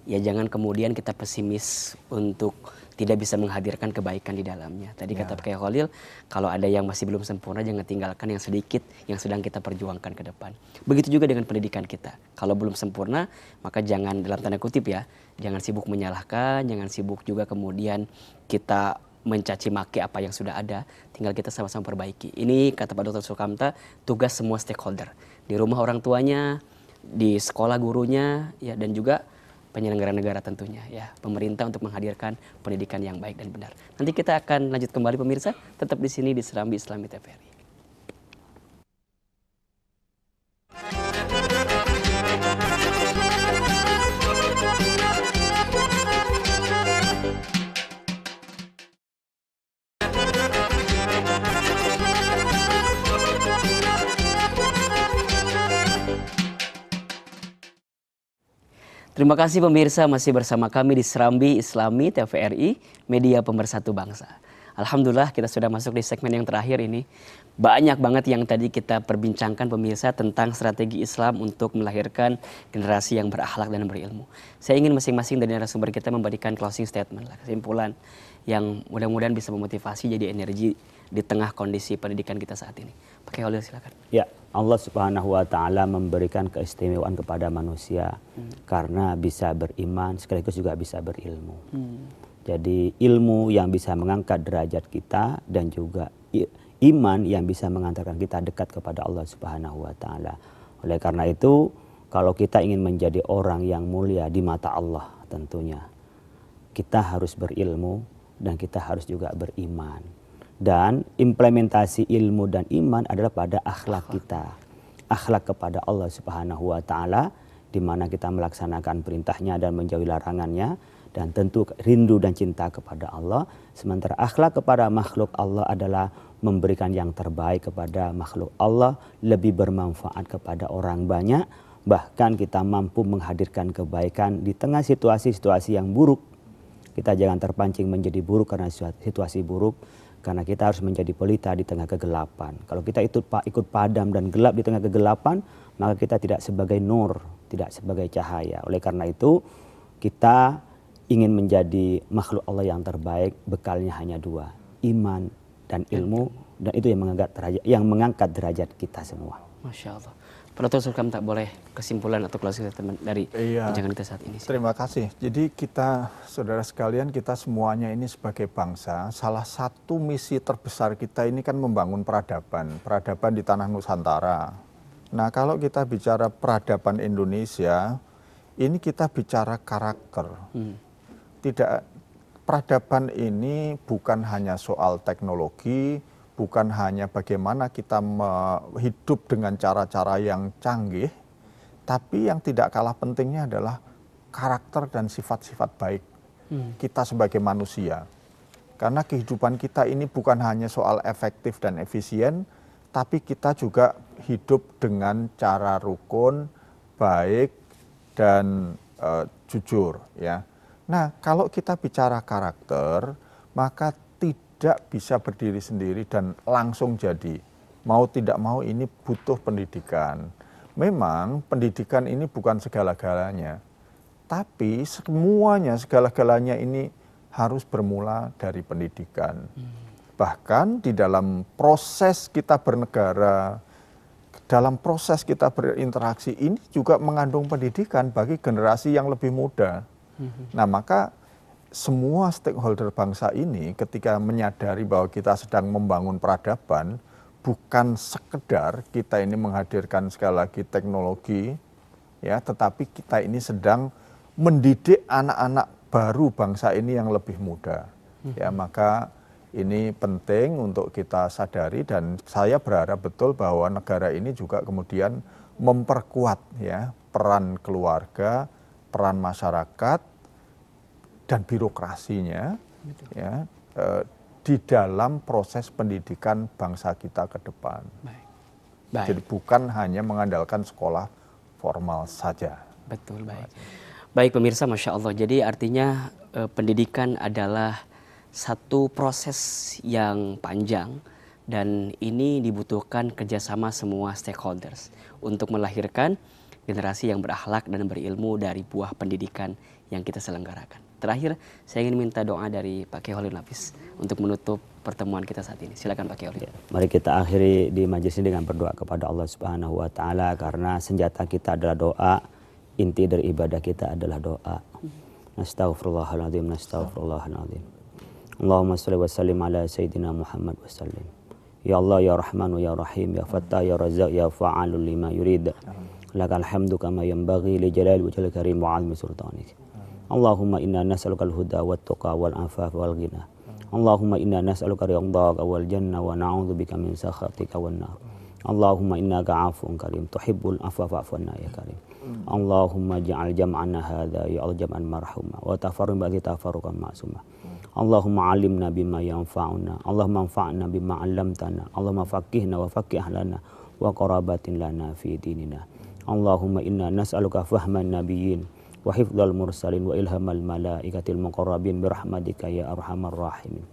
ya jangan kemudian kita pesimis untuk tidak bisa menghadirkan kebaikan di dalamnya. Tadi kata Pak Khalil, kalau ada yang masih belum sempurna, jangan tinggalkan yang sedikit yang sedang kita perjuangkan ke depan. Begitu juga dengan pendidikan kita. Kalau belum sempurna, maka jangan dalam tanda kutip ya, jangan sibuk menyalahkan, jangan sibuk juga kemudian kita mencaci maki apa yang sudah ada. Tinggal kita sama-sama perbaiki. Ini kata Pak Dr. Sukamta, tugas semua stakeholder. Di rumah orang tuanya, di sekolah gurunya, ya, dan juga penyelenggara negara tentunya, ya, pemerintah untuk menghadirkan pendidikan yang baik dan benar. Nanti kita akan lanjut kembali pemirsa, tetap di sini di Serambi Islami TVRI. Terima kasih pemirsa, masih bersama kami di Serambi Islami TVRI, media pemersatu bangsa. Alhamdulillah kita sudah masuk di segmen yang terakhir ini. Banyak banget yang tadi kita perbincangkan pemirsa tentang strategi Islam untuk melahirkan generasi yang berakhlak dan berilmu. Saya ingin masing-masing dari narasumber kita memberikan closing statement, kesimpulan yang mudah-mudahan bisa memotivasi jadi energi di tengah kondisi pendidikan kita saat ini. Pak Khalil silakan. Ya, Allah Subhanahu wa taala memberikan keistimewaan kepada manusia karena bisa beriman sekaligus juga bisa berilmu. Jadi ilmu yang bisa mengangkat derajat kita dan juga iman yang bisa mengantarkan kita dekat kepada Allah Subhanahu wa taala. Oleh karena itu, kalau kita ingin menjadi orang yang mulia di mata Allah tentunya, kita harus berilmu dan kita harus juga beriman. Dan implementasi ilmu dan iman adalah pada akhlak kita. Akhlak kepada Allah Subhanahu wa taala di mana kita melaksanakan perintahnya dan menjauhi larangannya, dan tentu rindu dan cinta kepada Allah. Sementara akhlak kepada makhluk Allah adalah memberikan yang terbaik kepada makhluk Allah, lebih bermanfaat kepada orang banyak, bahkan kita mampu menghadirkan kebaikan di tengah situasi-situasi yang buruk. Kita jangan terpancing menjadi buruk karena situasi buruk, karena kita harus menjadi pelita di tengah kegelapan. Kalau kita ikut padam dan gelap di tengah kegelapan, maka kita tidak sebagai nur, tidak sebagai cahaya. Oleh karena itu, kita ingin menjadi makhluk Allah yang terbaik, bekalnya hanya dua, iman dan ilmu, dan itu yang mengangkat derajat kita semua. Masya Allah. Pak Dr. Sukam, tak boleh kesimpulan atau closing statement dari perbincangan kita saat ini. Terima kasih. Jadi kita, saudara sekalian, kita semuanya ini sebagai bangsa, salah satu misi terbesar kita ini kan membangun peradaban di tanah Nusantara. Nah, kalau kita bicara peradaban Indonesia, ini kita bicara karakter. Peradaban ini bukan hanya soal teknologi, bukan hanya bagaimana kita hidup dengan cara-cara yang canggih, tapi yang tidak kalah pentingnya adalah karakter dan sifat-sifat baik kita sebagai manusia. Karena kehidupan kita ini bukan hanya soal efektif dan efisien, tapi kita juga hidup dengan cara rukun, baik, dan jujur. Ya. Nah, kalau kita bicara karakter, maka tidak bisa berdiri sendiri dan langsung jadi. Mau tidak mau ini butuh pendidikan. Memang pendidikan ini bukan segala-galanya, tapi semuanya, segala-galanya ini harus bermula dari pendidikan. Bahkan di dalam proses kita bernegara, dalam proses kita berinteraksi ini juga mengandung pendidikan bagi generasi yang lebih muda. Nah, maka semua stakeholder bangsa ini ketika menyadari bahwa kita sedang membangun peradaban, bukan sekedar kita ini menghadirkan sekali lagi teknologi, ya, tetapi kita ini sedang mendidik anak-anak baru bangsa ini yang lebih muda. Ya, maka ini penting untuk kita sadari, dan saya berharap betul bahwa negara ini juga kemudian memperkuat ya peran keluarga, peran masyarakat dan birokrasinya ya di dalam proses pendidikan bangsa kita ke depan. Baik. Jadi bukan hanya mengandalkan sekolah formal saja. Betul, baik. Baik pemirsa, Masya Allah. Jadi artinya pendidikan adalah satu proses yang panjang dan ini dibutuhkan kerjasama semua stakeholders untuk melahirkan generasi yang berakhlak dan berilmu dari buah pendidikan yang kita selenggarakan. Terakhir, saya ingin minta doa dari Pak Kiai Holil Nafis untuk menutup pertemuan kita saat ini. Silakan Pak Kiai Holil. Mari kita akhiri di majelis ini dengan berdoa kepada Allah Subhanahu wa taala, karena senjata kita adalah doa, inti dari ibadah kita adalah doa. Nastaghfirullahaladzim, nastaghfirullahaladzim. Allahumma shalli wa sallim ala sayyidina Muhammad wa sallim. Ya Allah ya Rahman ya Rahim ya Fattah ya Razzaq ya Fa'alul lima yurid. Lakal hamdu kama yanbaghi li jalali wajhil karim wa 'azmi sultanik. Allahumma inna nas'alukal huda wat tuqa wal afaf wal ghina. Allahumma inna nas'aluka ridhaka wal janna wa na'udzubika min sakhatika wan nar. Allahumma innaka 'afuwun karim tuhibbul afwa fa'fu 'anna ya karim. Allahumma ja'al jam'ana hadza ya jam'an marhuma wa tafarruq ba'di tafarruqan ma'suma. Allahumma 'allimna bima yanfa'una. Allahumma anfa'na bima 'allamtana. Allahumma faqihna wa faqih ahlana wa qarabatin lana fi dinina. Allahumma inna nas'aluka fahman nabiyyin wa hifdzal mursalin wa ilhamal malaikatil muqarrabin birahmatika ya arhamar rahimin.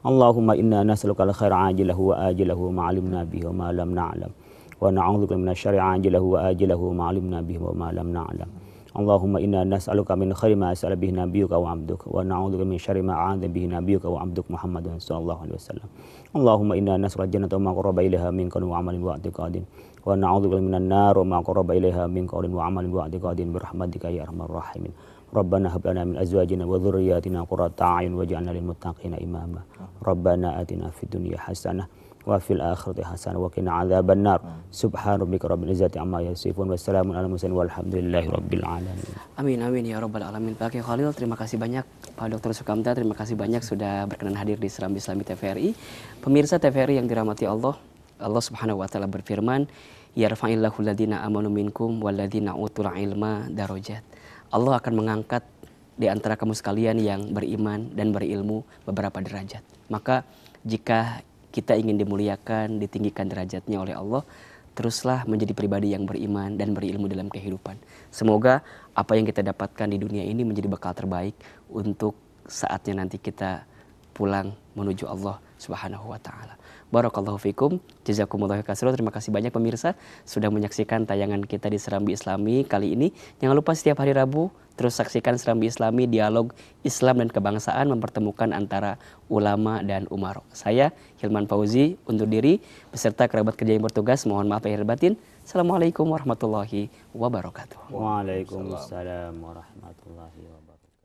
Allahumma inna nas'aluka al-khaira ajilahu wa ajilahu ma 'alimna bihi wa ma lam na'lam wa na'udzubika minasyarri ajilahu wa ajilahu ma 'alimna bihi wa ma lam na'lam. Allahumma inna nas'aluka min khairi ma as'ala bihi nabiyyuka wa 'abduka wa na'udzubika min syarri ma 'adha bihi nabiyyuka wa 'abduka Muhammadun sallallahu alaihi wasallam. Allahumma inna nas'aluka jannata wa ma qarraba ilaiha min qawlin wa 'amalin wa i'tiqadin wa na'udzubika minan nar wa ma qarraba ilaiha min qawlin wa 'amalin wa i'tiqadin birahmatika ya arhamar rahimin. Rabbana hab lana min azwajina wa dhurriyyatina qurrata a'yun waj'alna lil muttaqina imama. Rabbana atina fid dunya hasanah wa fil akhirati hasanah wa qina adzabannar. Subhana rabbika rabbil izzati amma yasifun wa salamun alal mursalin walhamdulillahi rabbil alamin. Amin amin ya rabbal alamin. Pak Kiai Holil, terima kasih banyak. Pak Dr. Sukamta, terima kasih banyak sudah berkenan hadir di Serambi Islami TVRI. Pemirsa TVRI yang dirahmati Allah, Allah Subhanahu wa taala berfirman, yarfa'illahu alladziina aamanu minkum walladziina utul ilma darajat. Allah akan mengangkat di antara kamu sekalian yang beriman dan berilmu beberapa derajat. Maka jika kita ingin dimuliakan, ditinggikan derajatnya oleh Allah, teruslah menjadi pribadi yang beriman dan berilmu dalam kehidupan. Semoga apa yang kita dapatkan di dunia ini menjadi bekal terbaik untuk saatnya nanti kita pulang menuju Allah Subhanahu wa taala. Barakallahu fikum, jazakumullahu khairan. Terima kasih banyak pemirsa sudah menyaksikan tayangan kita di Serambi Islami kali ini. Jangan lupa setiap hari Rabu terus saksikan Serambi Islami, dialog Islam dan kebangsaan, mempertemukan antara ulama dan umaro. Saya Hilman Fauzi undur diri beserta kerabat kerja yang bertugas. Mohon maaf lahir batin. Assalamualaikum warahmatullahi wabarakatuh. Waalaikumsalam warahmatullahi wabarakatuh.